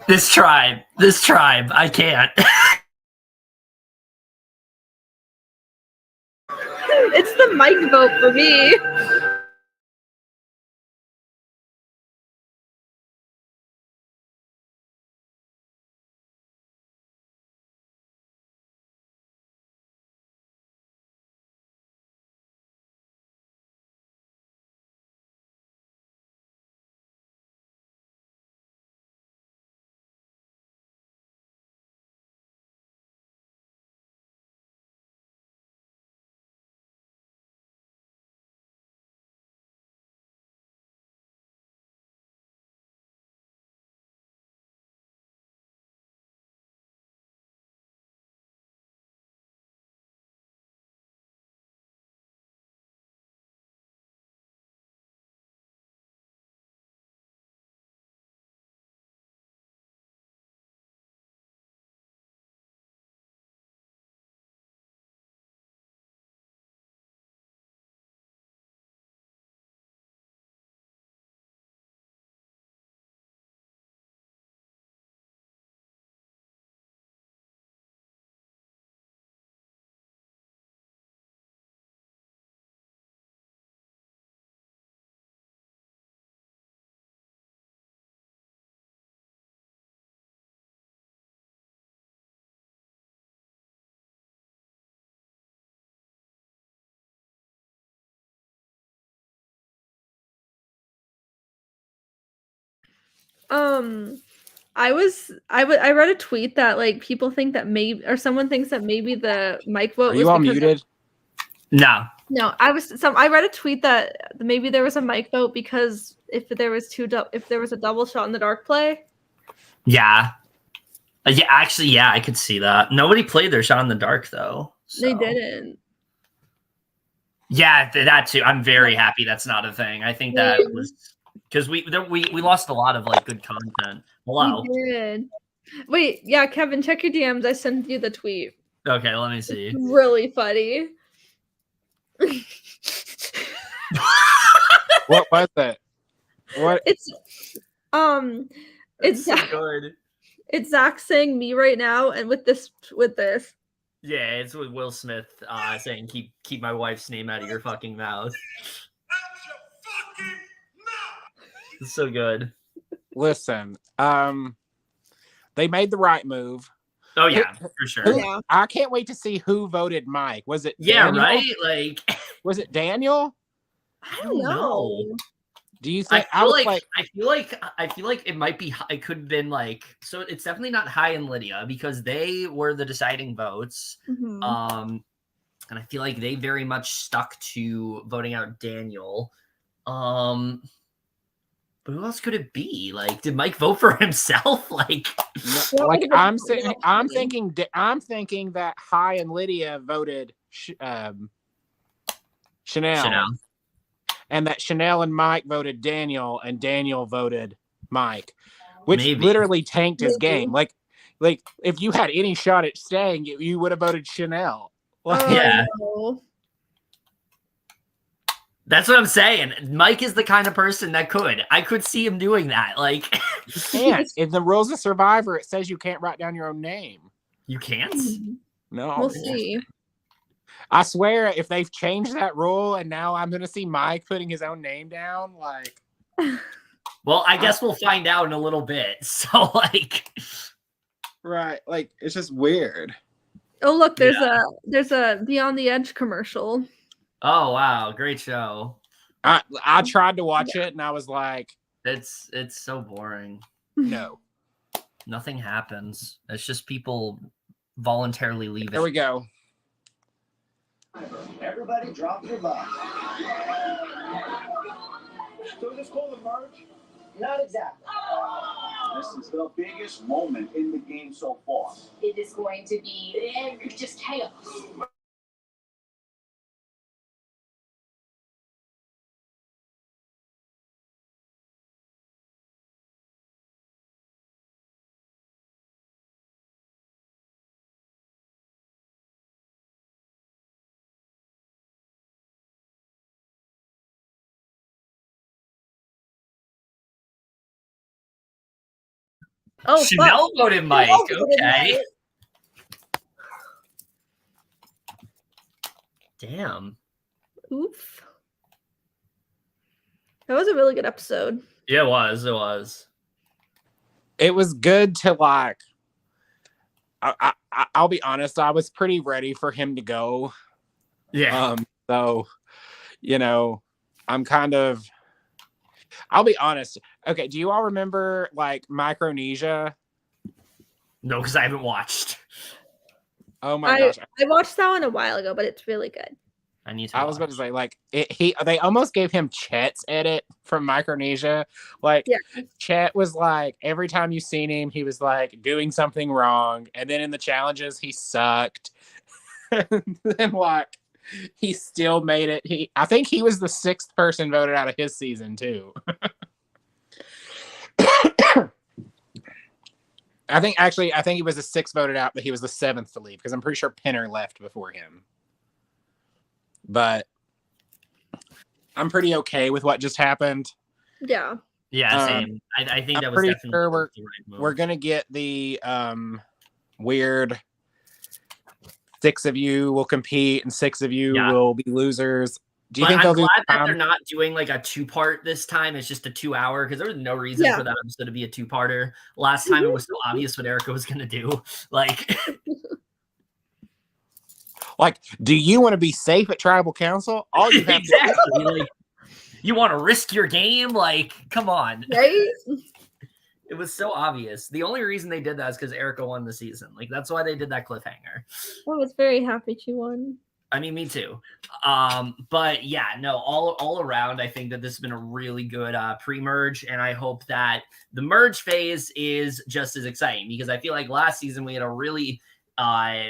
This tribe, I can't. It's the Mike vote for me. I read a tweet that like people think that maybe, or someone thinks that maybe the mic vote Are was you all because muted? No. No, I read a tweet that maybe there was a mic vote because if there was a double shot in the dark play. Yeah. Yeah, actually, yeah, I could see that. Nobody played their shot in the dark though. So. They didn't. Yeah, that too. I'm very happy that's not a thing. I think that was because we lost a lot of like good content. Hello. We did. Wait, yeah, Kevin, check your DMs. I sent you the tweet. Okay, let me see. It's really funny. What was it? What? It's so good. It's Zach saying me right now, and with this. Yeah, it's with Will Smith saying keep my wife's name out of your fucking mouth. It's so good. Listen, they made the right move. Oh yeah, for sure. Yeah. I can't wait to see who voted Mike. Was it Daniel? Daniel? Right? Like, was it Daniel? I don't know. Do you think I feel like it might be, it could have been like, so it's definitely not High and Lydia because they were the deciding votes. Mm-hmm. And I feel like they very much stuck to voting out Daniel. But who else could it be? Like, did Mike vote for himself? Like, no, like I'm thinking that High and Lydia voted Chanelle. And that Chanelle and Mike voted Daniel, and Daniel voted Mike, which literally tanked his game. Like if you had any shot at staying, you would have voted Chanelle. Like, yeah, that's what I'm saying. Mike is the kind of person that I could see him doing that. Like, you can't. In the rules of Survivor, it says you can't write down your own name. You can't? No. We'll see. I swear, if they've changed that rule and now I'm going to see Mike putting his own name down, like... Well, I guess we'll find out in a little bit. So, like... Right. Like, it's just weird. Oh, look, there's a Beyond the Edge commercial. Oh, wow. Great show. I tried to watch it and I was like... It's so boring. No. Nothing happens. It's just people voluntarily leaving. There we go. Everybody drop your box. So is this called a merge? Not exactly. This is the biggest moment in the game so far. It is going to be just chaos. Oh, Chanelle voted Mike. Okay. Damn. Oof. That was a really good episode. Yeah, it was. It was. It was good to like... I'll be honest, I was pretty ready for him to go. Yeah. So, you know, I'm kind of... I'll be honest. Okay, do you all remember like Micronesia? No, because I haven't watched. Oh my gosh. I watched that one a while ago, but it's really good. I was about to say, like, they almost gave him Chet's edit from Micronesia. Like, Chet was like, every time you seen him, he was like doing something wrong. And then in the challenges, he sucked. And then, like, he still made it. I think he was the 6th person voted out of his season, too. I think he was the 6th voted out, but he was the 7th to leave because I'm pretty sure Penner left before him. But I'm pretty okay with what just happened. Yeah. Yeah, same. I think that was pretty definitely sure the right move. we're gonna get the weird 6 of you will compete and 6 of you will be losers. Do you think they'll glad that they're not doing like a 2-part this time? It's just a 2-hour because there was no reason for that episode to be a 2-parter. Last time it was so obvious what Erica was gonna do. Like, like, do you want to be safe at tribal council? All you have exactly. Like, you want to risk your game? Like, come on. Right? It was so obvious. The only reason they did that is because Erica won the season. Like, that's why they did that cliffhanger. I was very happy she won. I mean, me too. But yeah, no, all around, I think that this has been a really good pre-merge, and I hope that the merge phase is just as exciting, because I feel like last season we had a really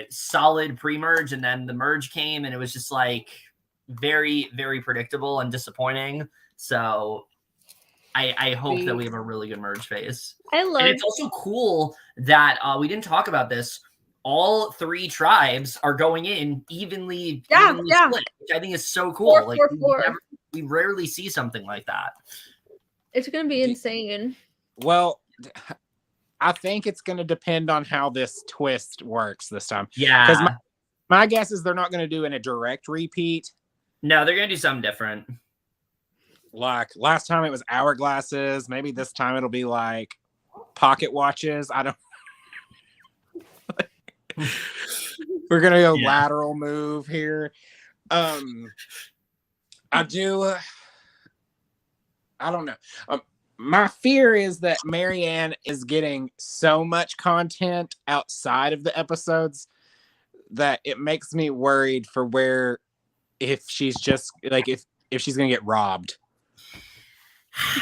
solid pre-merge, and then the merge came, and it was just like very, very predictable and disappointing. So I hope that we have a really good merge phase. And it's also cool that we didn't talk about this. All 3 tribes are going in evenly split, which I think is so cool. 4-4-4. We rarely see something like that. It's going to be insane. Well, I think it's going to depend on how this twist works this time. Yeah. Because my guess is they're not going to do a direct repeat. No, they're going to do something different. Like last time it was hourglasses. Maybe this time it'll be like pocket watches. I don't. We're gonna go lateral move here. I don't know. My fear is that Maryanne is getting so much content outside of the episodes that it makes me worried for where, if she's just like, if she's gonna get robbed.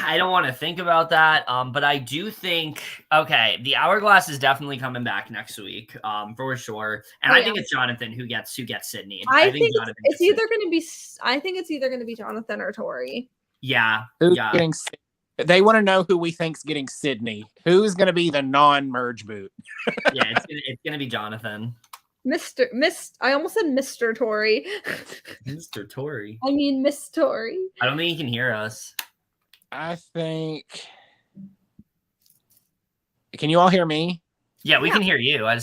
I don't want to think about that, but I do think, okay, the hourglass is definitely coming back next week, for sure. And I think it's Jonathan who gets Sydney. I think it's either going to be. I think it's either going to be Jonathan or Tori. Yeah, They want to know who we think's getting Sydney. Who's going to be the non-merge boot? Yeah, it's going to be Jonathan. I almost said Mr. Tori. Mr. Tori. I mean Miss Tori. I don't think he can hear us. I think. Can you all hear me? Yeah, we can hear you. I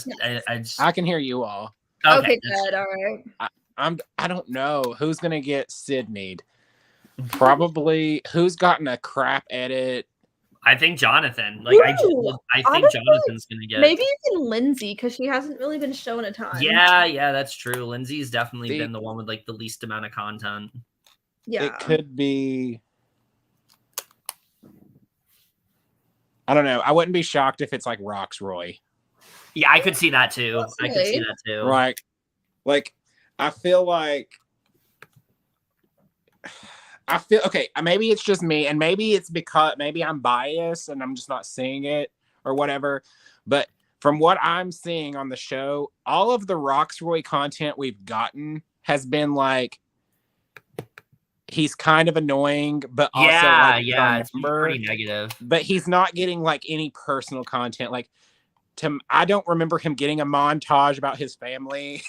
can hear you all. Okay, good. All right. I don't know who's gonna get Sydney'd. Probably who's gotten a crap edit. I think Jonathan. I think Jonathan's gonna get. Maybe even Lindsay, because she hasn't really been shown a ton. Yeah, that's true. Lindsay's definitely been the one with like the least amount of content. Yeah, it could be. I don't know. I wouldn't be shocked if it's like Rocksroy. Yeah, I could see that too. Possibly. I could see that too. Right. Like, I feel okay, maybe it's just me, and maybe it's because maybe I'm biased and I'm just not seeing it or whatever. But from what I'm seeing on the show, all of the Rocksroy content we've gotten has been like, he's kind of annoying, but also it's pretty negative. But he's not getting like any personal content. Like, I don't remember him getting a montage about his family,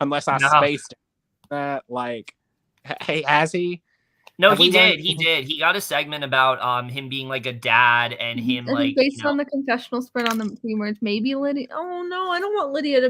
unless I spaced that. Like, hey, has he? No, he did. He did. He got a segment about him being like a dad and him like based on the confessional spread on the pre-merge. Maybe Lydia. Oh no, I don't want Lydia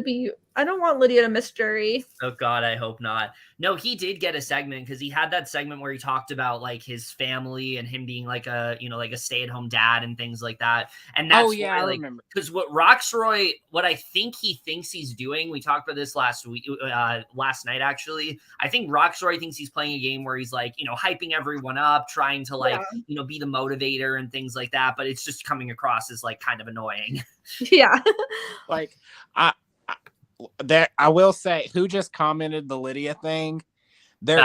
to miss jury. Oh God, I hope not. No, he did get a segment because he had that segment where he talked about like his family and him being like a stay-at-home dad and things like that. And that's I remember. Because what Rocksroy, what I think he thinks he's doing, we talked about this last night actually. I think Rocksroy thinks he's playing a game where he's like, hyping everyone up, trying to like, be the motivator and things like that. But it's just coming across as like kind of annoying. Yeah. Like I will say, who just commented the Lydia thing? There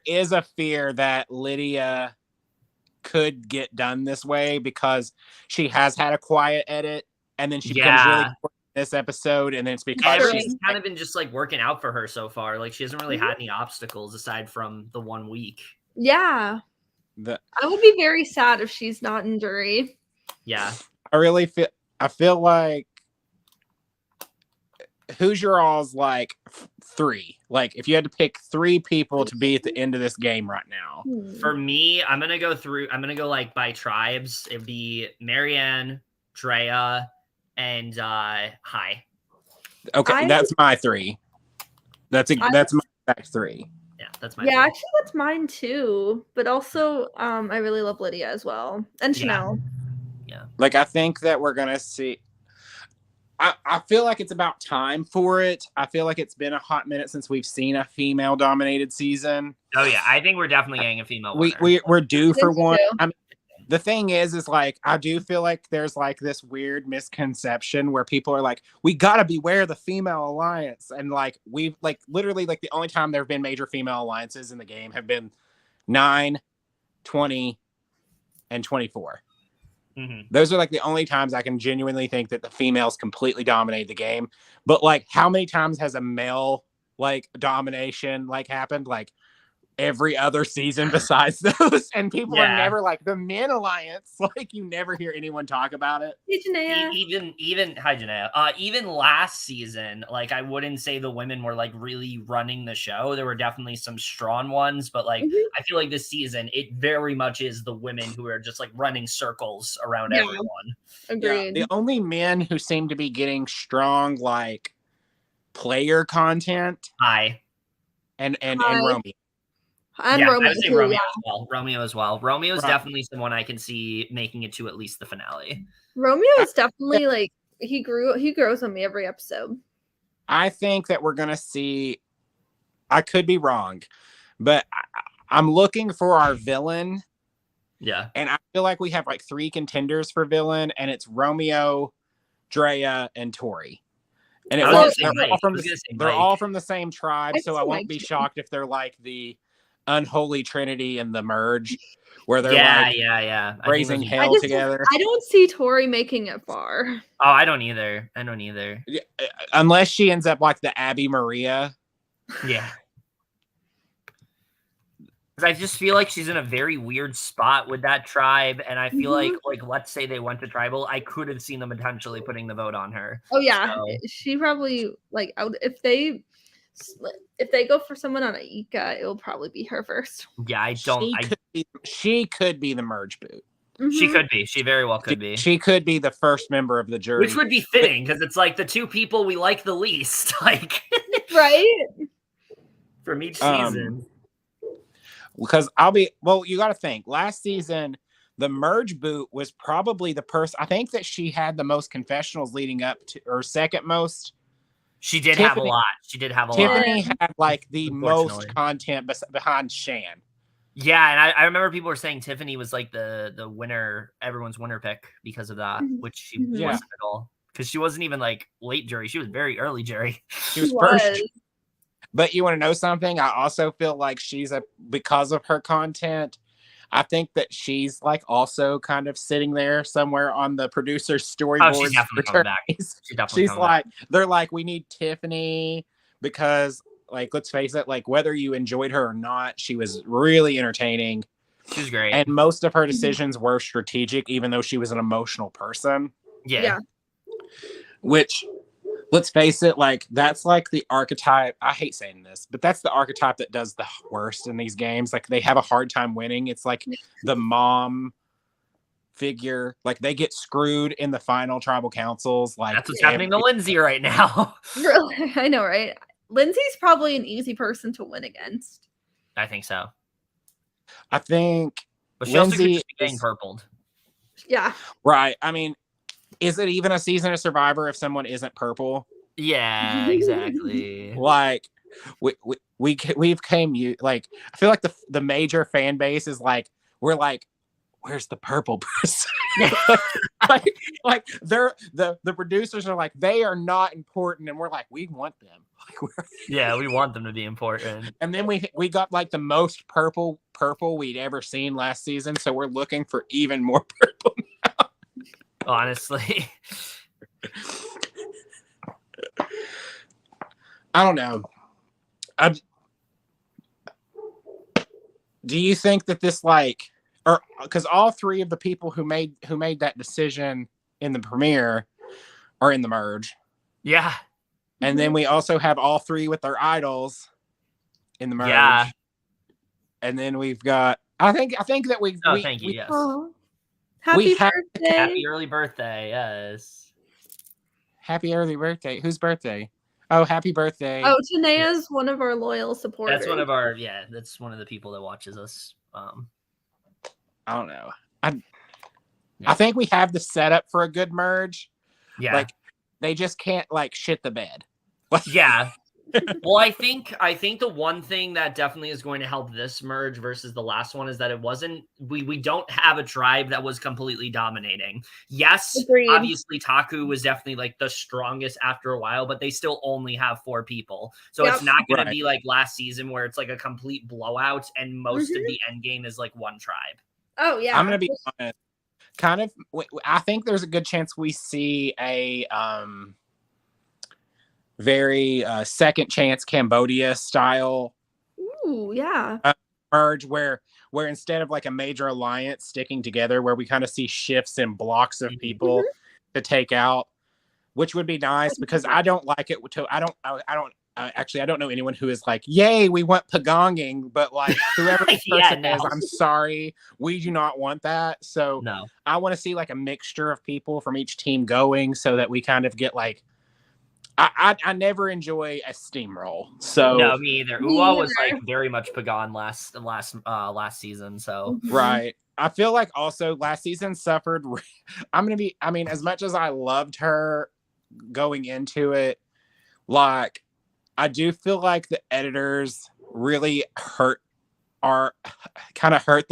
is a fear that Lydia could get done this way because she has had a quiet edit, and then she becomes really quick in this episode, and then it's because she's kind of been just like working out for her so far. Like she hasn't really had any obstacles aside from the 1 week. Yeah. I would be very sad if she's not in jury. Yeah. I feel like, who's your all's like 3? Like, if you had to pick 3 people to be at the end of this game right now. For me, I'm gonna go like by tribes. It'd be Maryanne, Drea, and Hi. Okay, that's my 3. That's my exact 3. Yeah, that's my. Yeah, actually, that's mine too. But also, I really love Lydia as well, and Chanelle. Yeah. Like, I think that we're gonna see. I feel like it's about time for it. I feel like it's been a hot minute since we've seen a female-dominated season. Oh yeah, I think we're definitely getting a female. We're due for one. the thing is like, I do feel like there's like this weird misconception where people are like, we gotta beware the female alliance. And like, we've like literally like the only time there have been major female alliances in the game have been 9, 20, and 24. Those are like the only times I can genuinely think that the females completely dominate the game. But like, how many times has a male like domination like happened? Like every other season besides those, and people are never like the men alliance. Like you never hear anyone talk about it. Hey, Janea. Even hi Janelle. Even last season, like I wouldn't say the women were like really running the show. There were definitely some strong ones, but like I feel like this season it very much is the women who are just like running circles around everyone. Agreed. The only men who seem to be getting strong like player content. And Romeo. And Romeo, I would say Romeo as well. Romeo as well. Romeo is definitely someone I can see making it to at least the finale. Romeo is definitely like he grows on me every episode. I think that we're gonna see. I could be wrong, but I'm looking for our villain. Yeah, and I feel like we have like 3 contenders for villain, and it's Romeo, Drea, and Tori. And they're all from the same tribe, so I won't be shocked if they're like the unholy trinity in the merge, where they're raising hell together. I don't see Tori making it far. Oh, I don't either. Unless she ends up like the Abby Marya. Yeah. I just feel like she's in a very weird spot with that tribe, and I feel like let's say they went to tribal, I could have seen them potentially putting the vote on her. Oh yeah, she probably like if they go for someone on Aika, it will probably be her first. Yeah, I don't. She could be the merge boot. She could be. She very well could be. She could be the first member of the jury, which would be fitting because it's like the 2 people we like the least, like right from each season. Because you got to think last season, the merge boot was probably the person. I think that she had the most confessionals leading up to, or second most. She did have a lot. Tiffany had like the most content behind Shan. Yeah, and I remember people were saying Tiffany was like the winner, everyone's winner pick because of that, which she wasn't at all. Because she wasn't even like late jury; she was very early jury. She was first. But you want to know something? I also feel like because of her content, I think that she's like also kind of sitting there somewhere on the producer's storyboard. Oh, she's definitely coming back. She's like, they're like, we need Tiffany because, like, let's face it, like whether you enjoyed her or not, she was really entertaining. She was great, and most of her decisions were strategic, even though she was an emotional person. Yeah. Which, let's face it, like that's like the archetype. I hate saying this, but that's the archetype that does the worst in these games. Like they have a hard time winning. It's like the mom figure. Like they get screwed in the final tribal councils. Like that's what's happening to Lindsay right now. Really, I know, right? Lindsay's probably an easy person to win against. I think so. I think, but she also could just be getting purpled. Yeah. Right. I mean, is it even a season of Survivor if someone isn't purple? Yeah, exactly. Like we've came like I feel like the major fan base is like we're like, where's the purple person? like they're the producers are like, they are not important, and we're like, we want them. Like we want them to be important. And then we got like the most purple we'd ever seen last season, so we're looking for even more purple now. Honestly, I don't know. Do you think that this like, or because all 3 of the people who made that decision in the premiere are in the merge? Yeah. And then we also have all 3 with their idols in the merge. Yeah. And then we've got. I think that we. Oh, thank you. Yes. Happy birthday! Happy early birthday! Yes. Happy early birthday. Whose birthday? Oh, happy birthday! Oh, Tanea's one of our loyal supporters. That's one of our. Yeah, that's one of the people that watches us. I don't know. I think we have the setup for a good merge. Yeah. Like they just can't like shit the bed. Yeah. Well, I think the one thing that definitely is going to help this merge versus the last one is that it wasn't we don't have a tribe that was completely dominating. Yes, Agreed. obviously Taku was definitely like the strongest after a while, but they still only have 4 people. So Yep. it's not going Right. to be like last season where it's like a complete blowout and most of the end game is like one tribe. Oh yeah. I'm gonna be honest. Kind of, I think there's a good chance we see a very second chance Cambodia style Ooh, yeah. merge where instead of like a major alliance sticking together, where we kind of see shifts and blocks of people to take out, which would be nice because I don't like it. Actually, I don't know anyone who is like, yay, we want pagonging, but like whoever this person is, I'm sorry, we do not want that. So No. I want to see like a mixture of people from each team going so that we kind of get like, I never enjoy a steamroll. So No, me either. Uwa was like very much Pagan last season. So right. I feel like also last season suffered. As much as I loved her going into it, like I do feel like the editors really hurt the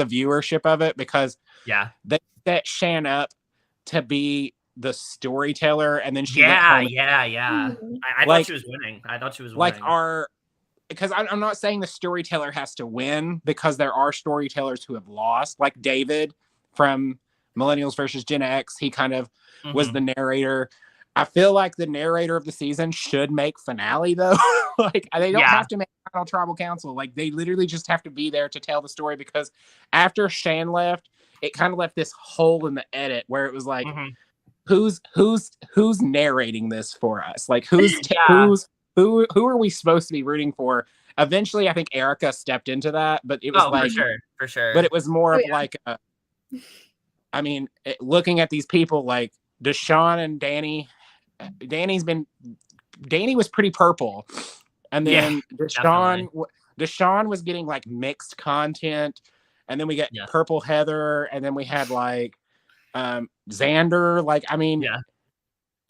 viewership of it because they set Shan up to be the storyteller and then she went home. I thought she was winning. Because I'm not saying the storyteller has to win because there are storytellers who have lost, like David from Millennials versus Gen X. He kind of was the narrator. I feel like the narrator of the season should make finale though. Like they don't have to make final tribal council. Like they literally just have to be there to tell the story because after Shan left, it kind of left this hole in the edit where it was like, who's narrating this for us? Like who are we supposed to be rooting for? Eventually, I think Erica stepped into that, but it was for sure. But it was more of like, looking at these people like Deshaun and Danny. Danny was pretty purple, and then Deshaun was getting like mixed content, and then we get Purple Heather, and then we had like Xander.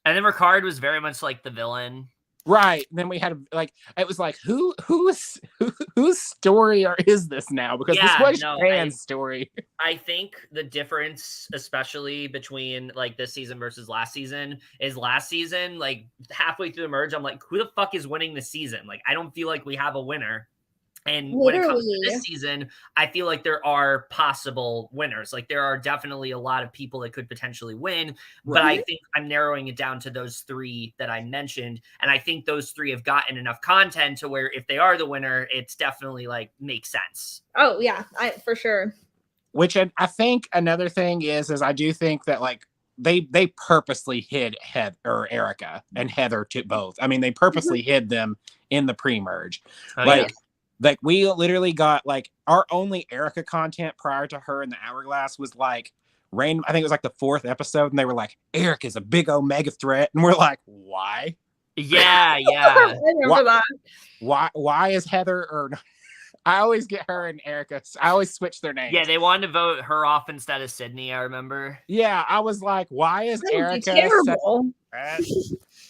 And then Ricard was very much like the villain. Right. Then we had like it was like whose story is this now? Because this was Shan's story. I think the difference, especially between like this season versus last season, is last season, like halfway through the merge, I'm like, who the fuck is winning this season? Like, I don't feel like we have a winner. And when it comes to this season, I feel like there are possible winners. Like there are definitely a lot of people that could potentially win, but I think I'm narrowing it down to those 3 that I mentioned. And I think those 3 have gotten enough content to where if they are the winner, it's definitely like makes sense. Oh yeah, for sure. Which I think another thing is I do think that like they purposely hid Erica and Heather to both. I mean, they purposely hid them in the pre-merge. Like we literally got like our only Erica content prior to her in the Hourglass was like random. I think it was like the 4th episode, and they were like, "Erica's a big omega threat," and we're like, "Why?" Yeah. I remember that. Why is Heather or? I always get her and Erica. I always switch their names. Yeah, they wanted to vote her off instead of Sydney. I remember. Yeah, I was like, "Why is Erica terrible?"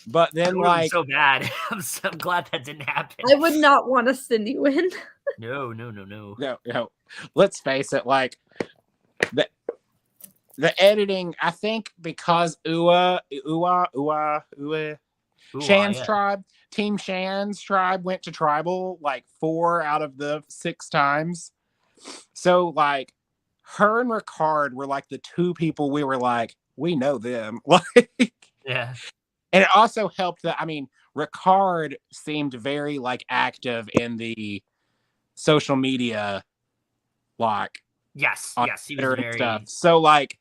But then, like, so bad. I'm so glad that didn't happen. I would not want a Cindy win. No. Let's face it. Like the editing, I think, because Shan's tribe, Team Shan's tribe went to tribal like 4 out of the 6 times. So like, her and Ricard were like the 2 people we were like, we know them. Like, yeah. And it also helped that, Ricard seemed very like active in the social media, like yes, he was very stuff. So like,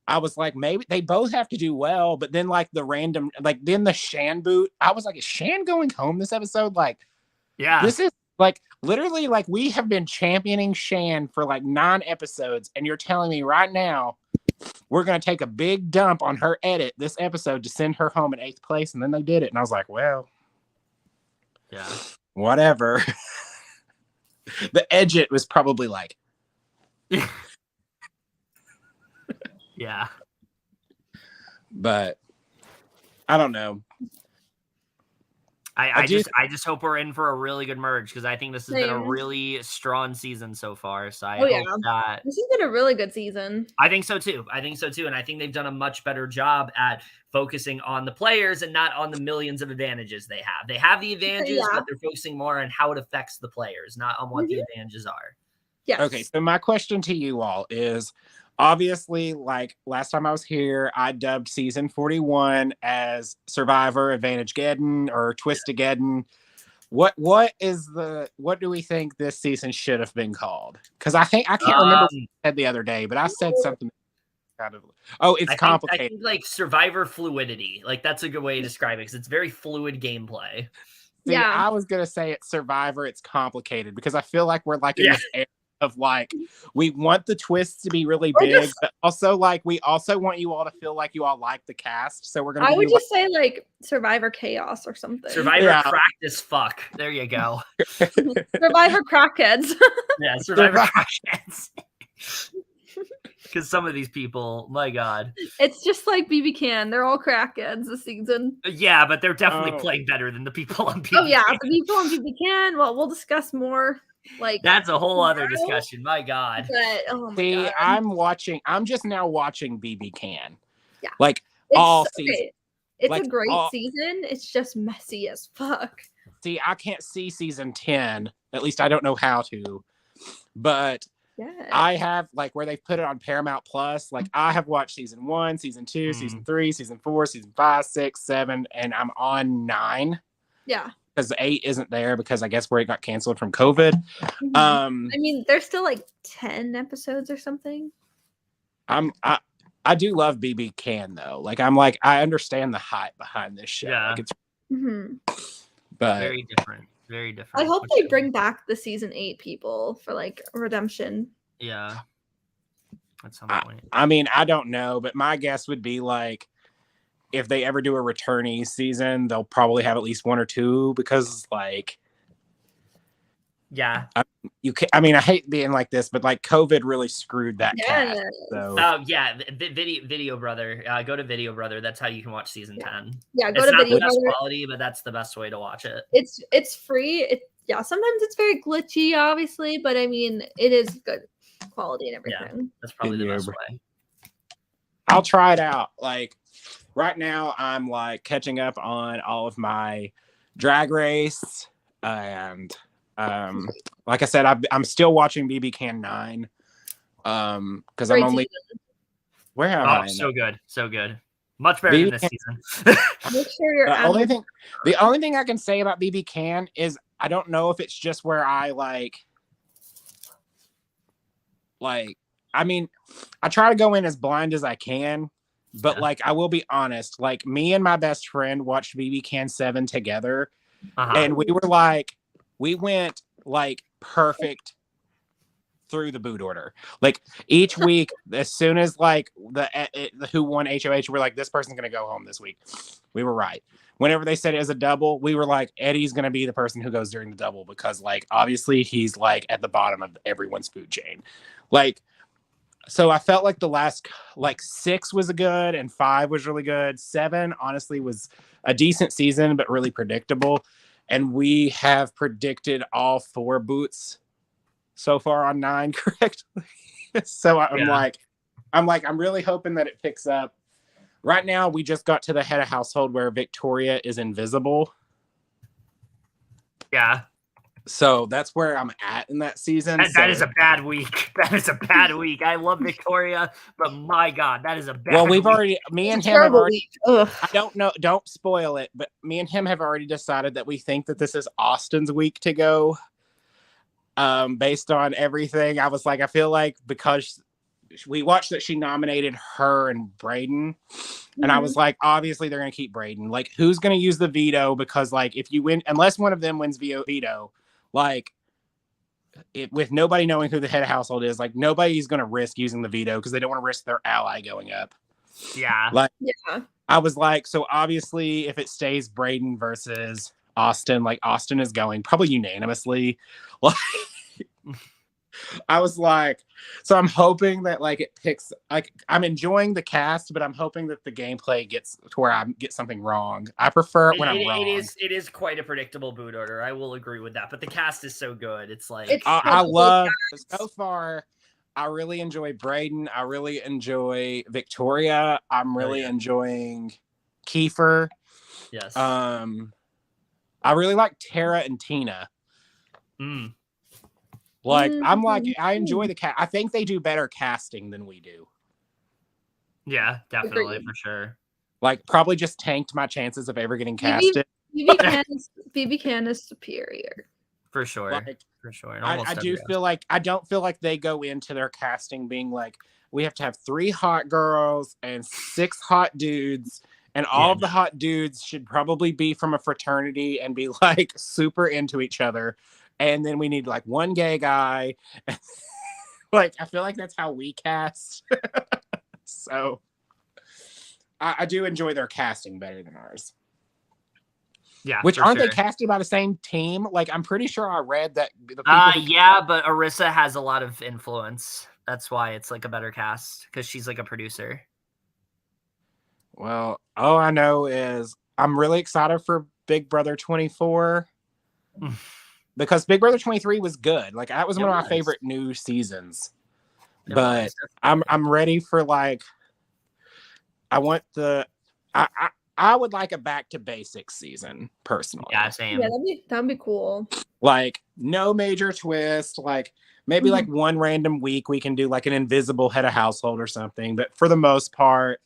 I was like, maybe they both have to do well, but then like then the Shan boot, I was like, is Shan going home this episode? Like, yeah, this is like literally like we have been championing Shan for like 9 episodes, and you're telling me right now we're going to take a big dump on her edit this episode to send her home in 8th place. And then they did it. And I was like, well, yeah, whatever. The edit was probably like, yeah, but I don't know. I just hope we're in for a really good merge because I think this has been a Same. really strong season so far. So I Oh, yeah. hope that This has been a really good season. I think so too. And I think they've done a much better job at focusing on the players and not on the millions of advantages they have. They have the advantages, but they're focusing more on how it affects the players, not on what the advantages are. Yes. Okay, so my question to you all is, obviously, like last time I was here, I dubbed season 41 as Survivor Advantage Geddon or Twistageddon. What do we think this season should have been called? Because I can't remember what I said the other day, but I said something kind of it's complicated. I think like Survivor fluidity, like that's a good way to describe it because it's very fluid gameplay. See, I was gonna say it's Survivor, it's complicated because I feel like we're like in this era of like we want the twists to be really big, but also like we also want you all to feel like you all like the cast. So we're gonna. I would just say like Survivor Chaos or something. Survivor cracked as fuck. There you go. Survivor crackheads. Yeah, Survivor crackheads. Because some of these people, my God, it's just like BB Can. They're all crackheads this season. Yeah, but they're definitely playing better than the people on BB. Oh yeah, the people on BB Can. Well, we'll discuss more. Like that's a whole other discussion. My God. But, oh my See, God. I'm just now watching BB Can. Yeah. Like all season. It's like, a great season. It's just messy as fuck. See, I can't see season 10. At least I don't know how to. But I have like where they put it on Paramount Plus. Like I have watched season 1, season 2, season 3, season 4, season 5, 6, 7, and I'm on 9. Yeah. Because 8 isn't there because I guess where it got canceled from COVID. Mm-hmm. I mean, there's still like 10 episodes or something. I do love BB Can though. Like I understand the hype behind this show. Yeah. Like it's but very different. Very different. I hope they bring back the season 8 people for like redemption. Yeah. At some point. I mean, I don't know, but my guess would be like if they ever do a returnee season, they'll probably have at least 1 or 2 because like I mean, I hate being like this, but like COVID really screwed that cast. So Video Brother. Go to Video Brother. That's how you can watch season 10. Yeah, go to Video Brother. Quality, but that's the best way to watch it. It's free. Sometimes it's very glitchy, obviously, but I mean, it is good quality and everything. Yeah, that's probably the best way. I'll try it out. Like right now, I'm like catching up on all of my Drag Race and. Like I said, I'm still watching BB Can 9. Because I'm only season. Where am I? So good. Much better than this season. Make sure you're the only thing I can say about BB Can is I don't know if it's just where I like I mean, I try to go in as blind as I can, but like I will be honest, like me and my best friend watched BB Can 7 together, and we went like perfect through the boot order. Like each week, as soon as like the who won HOH, we're like, this person's gonna go home this week. We were right. Whenever they said it was a double, we were like, Eddie's gonna be the person who goes during the double because like obviously he's like at the bottom of everyone's food chain. Like, so I felt like the last like 6 was good and 5 was really good. 7 honestly was a decent season, but really predictable. And we have predicted all 4 boots so far on 9 correctly. So I'm really hoping that it picks up. Right now, we just got to the head of household where Victoria is invisible. Yeah. So that's where I'm at in that season. That is a bad week. I love Victoria, but my God, that is a bad week. Me and him have already, I don't know, don't spoil it, but me and him have already decided that we think that this is Austin's week to go. Based on everything, I was like, I feel like because we watched that she nominated her and Braden, and I was like, obviously they're going to keep Braden. Like, who's going to use the veto? Because like, if you win, unless one of them wins veto, like with nobody knowing who the head of household is, like nobody's going to risk using the veto because they don't want to risk their ally going up. Yeah. I was like, so obviously if it stays Braden versus Austin, like Austin is going probably unanimously. I was like, so I'm hoping that like it picks, like I'm enjoying the cast, but I'm hoping that the gameplay gets to where I get something wrong. I prefer it when I'm wrong. It is quite a predictable boot order. I will agree with that. But the cast is so good. It's like It's I such a love good so far. I really enjoy Braden. I really enjoy Victoria. I'm really enjoying Kiefer. yes. I really like Tara and Tina. Like I'm like I enjoy the cast. I think they do better casting than we do. Yeah, definitely. Agreed. For sure. Like probably just tanked my chances of ever getting casted. BB Can is superior. For sure. Like, for sure. I do feel like I don't feel like they go into their casting being like, we have to have 3 hot girls and 6 hot dudes, and all of the hot dudes should probably be from a fraternity and be like super into each other, and then we need like 1 gay guy. Like I feel like that's how we cast. So I do enjoy their casting better than ours. Yeah. Which aren't they casting by the same team? Like I'm pretty sure I read that the people but Arissa has a lot of influence. That's why it's like a better cast, because she's like a producer. Well, all I know is I'm really excited for Big Brother 24 because Big Brother 23 was good. Like that was one of my favorite new seasons. But I'm ready for like I would like a back to basics season personally. Yeah, same. Yeah, that'd be cool. Like no major twist, like maybe like one random week we can do like an invisible head of household or something, but for the most part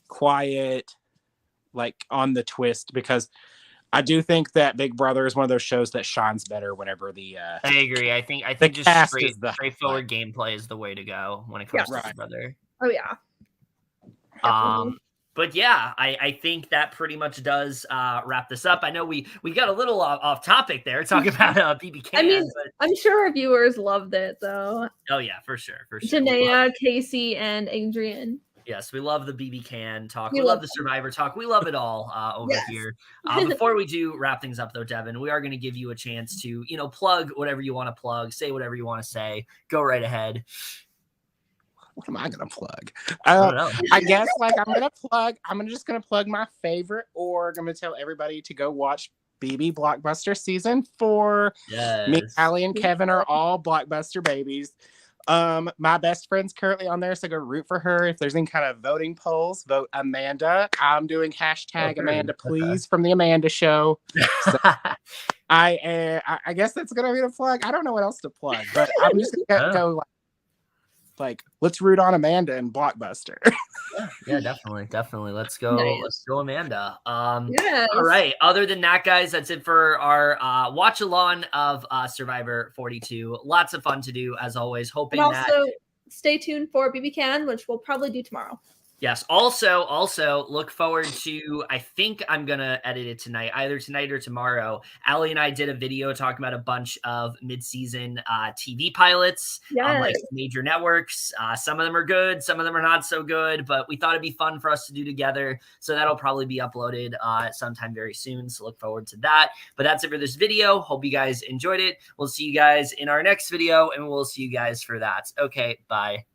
quiet, like on the twist, because I do think that Big Brother is one of those shows that shines better whenever the I agree. I think just straightforward gameplay is the way to go when it comes to Big Brother. Oh yeah. Definitely. But yeah, I think that pretty much does wrap this up. I know we got a little off topic there talking about BB Can. I mean, I'm sure our viewers loved it though. Oh yeah, for sure. Janaea, Casey, and Adrian. Yes, we love the BB Can talk. We love the Survivor talk. We love it all over here. Before we do wrap things up, though, Devin, we are going to give you a chance to, plug whatever you want to plug, say whatever you want to say. Go right ahead. What am I going to plug? I guess I'm just going to plug my favorite org. I'm going to tell everybody to go watch BB Blockbuster Season 4. Yes. Me, Allie, and Kevin are all Blockbuster babies. My best friend's currently on there, so go root for her. If there's any kind of voting polls, vote Amanda. I'm doing hashtag Amanda Please from the Amanda Show. So I guess that's gonna be the plug. I don't know what else to plug, but I'm just gonna go like let's root on Amanda and Blockbuster. Yeah, definitely. Let's go. Nice. Let's go, Amanda. Yes. All right. Other than that, guys, that's it for our watch along of Survivor 42. Lots of fun to do as always. Hoping and also stay tuned for BB Can, which we'll probably do tomorrow. Yes. Also look forward to, I think I'm going to edit it tonight, either tonight or tomorrow. Allie and I did a video talking about a bunch of mid-season TV pilots on like major networks. Some of them are good. Some of them are not so good, but we thought it'd be fun for us to do together. So that'll probably be uploaded sometime very soon. So look forward to that. But that's it for this video. Hope you guys enjoyed it. We'll see you guys in our next video, and we'll see you guys for that. Okay. Bye.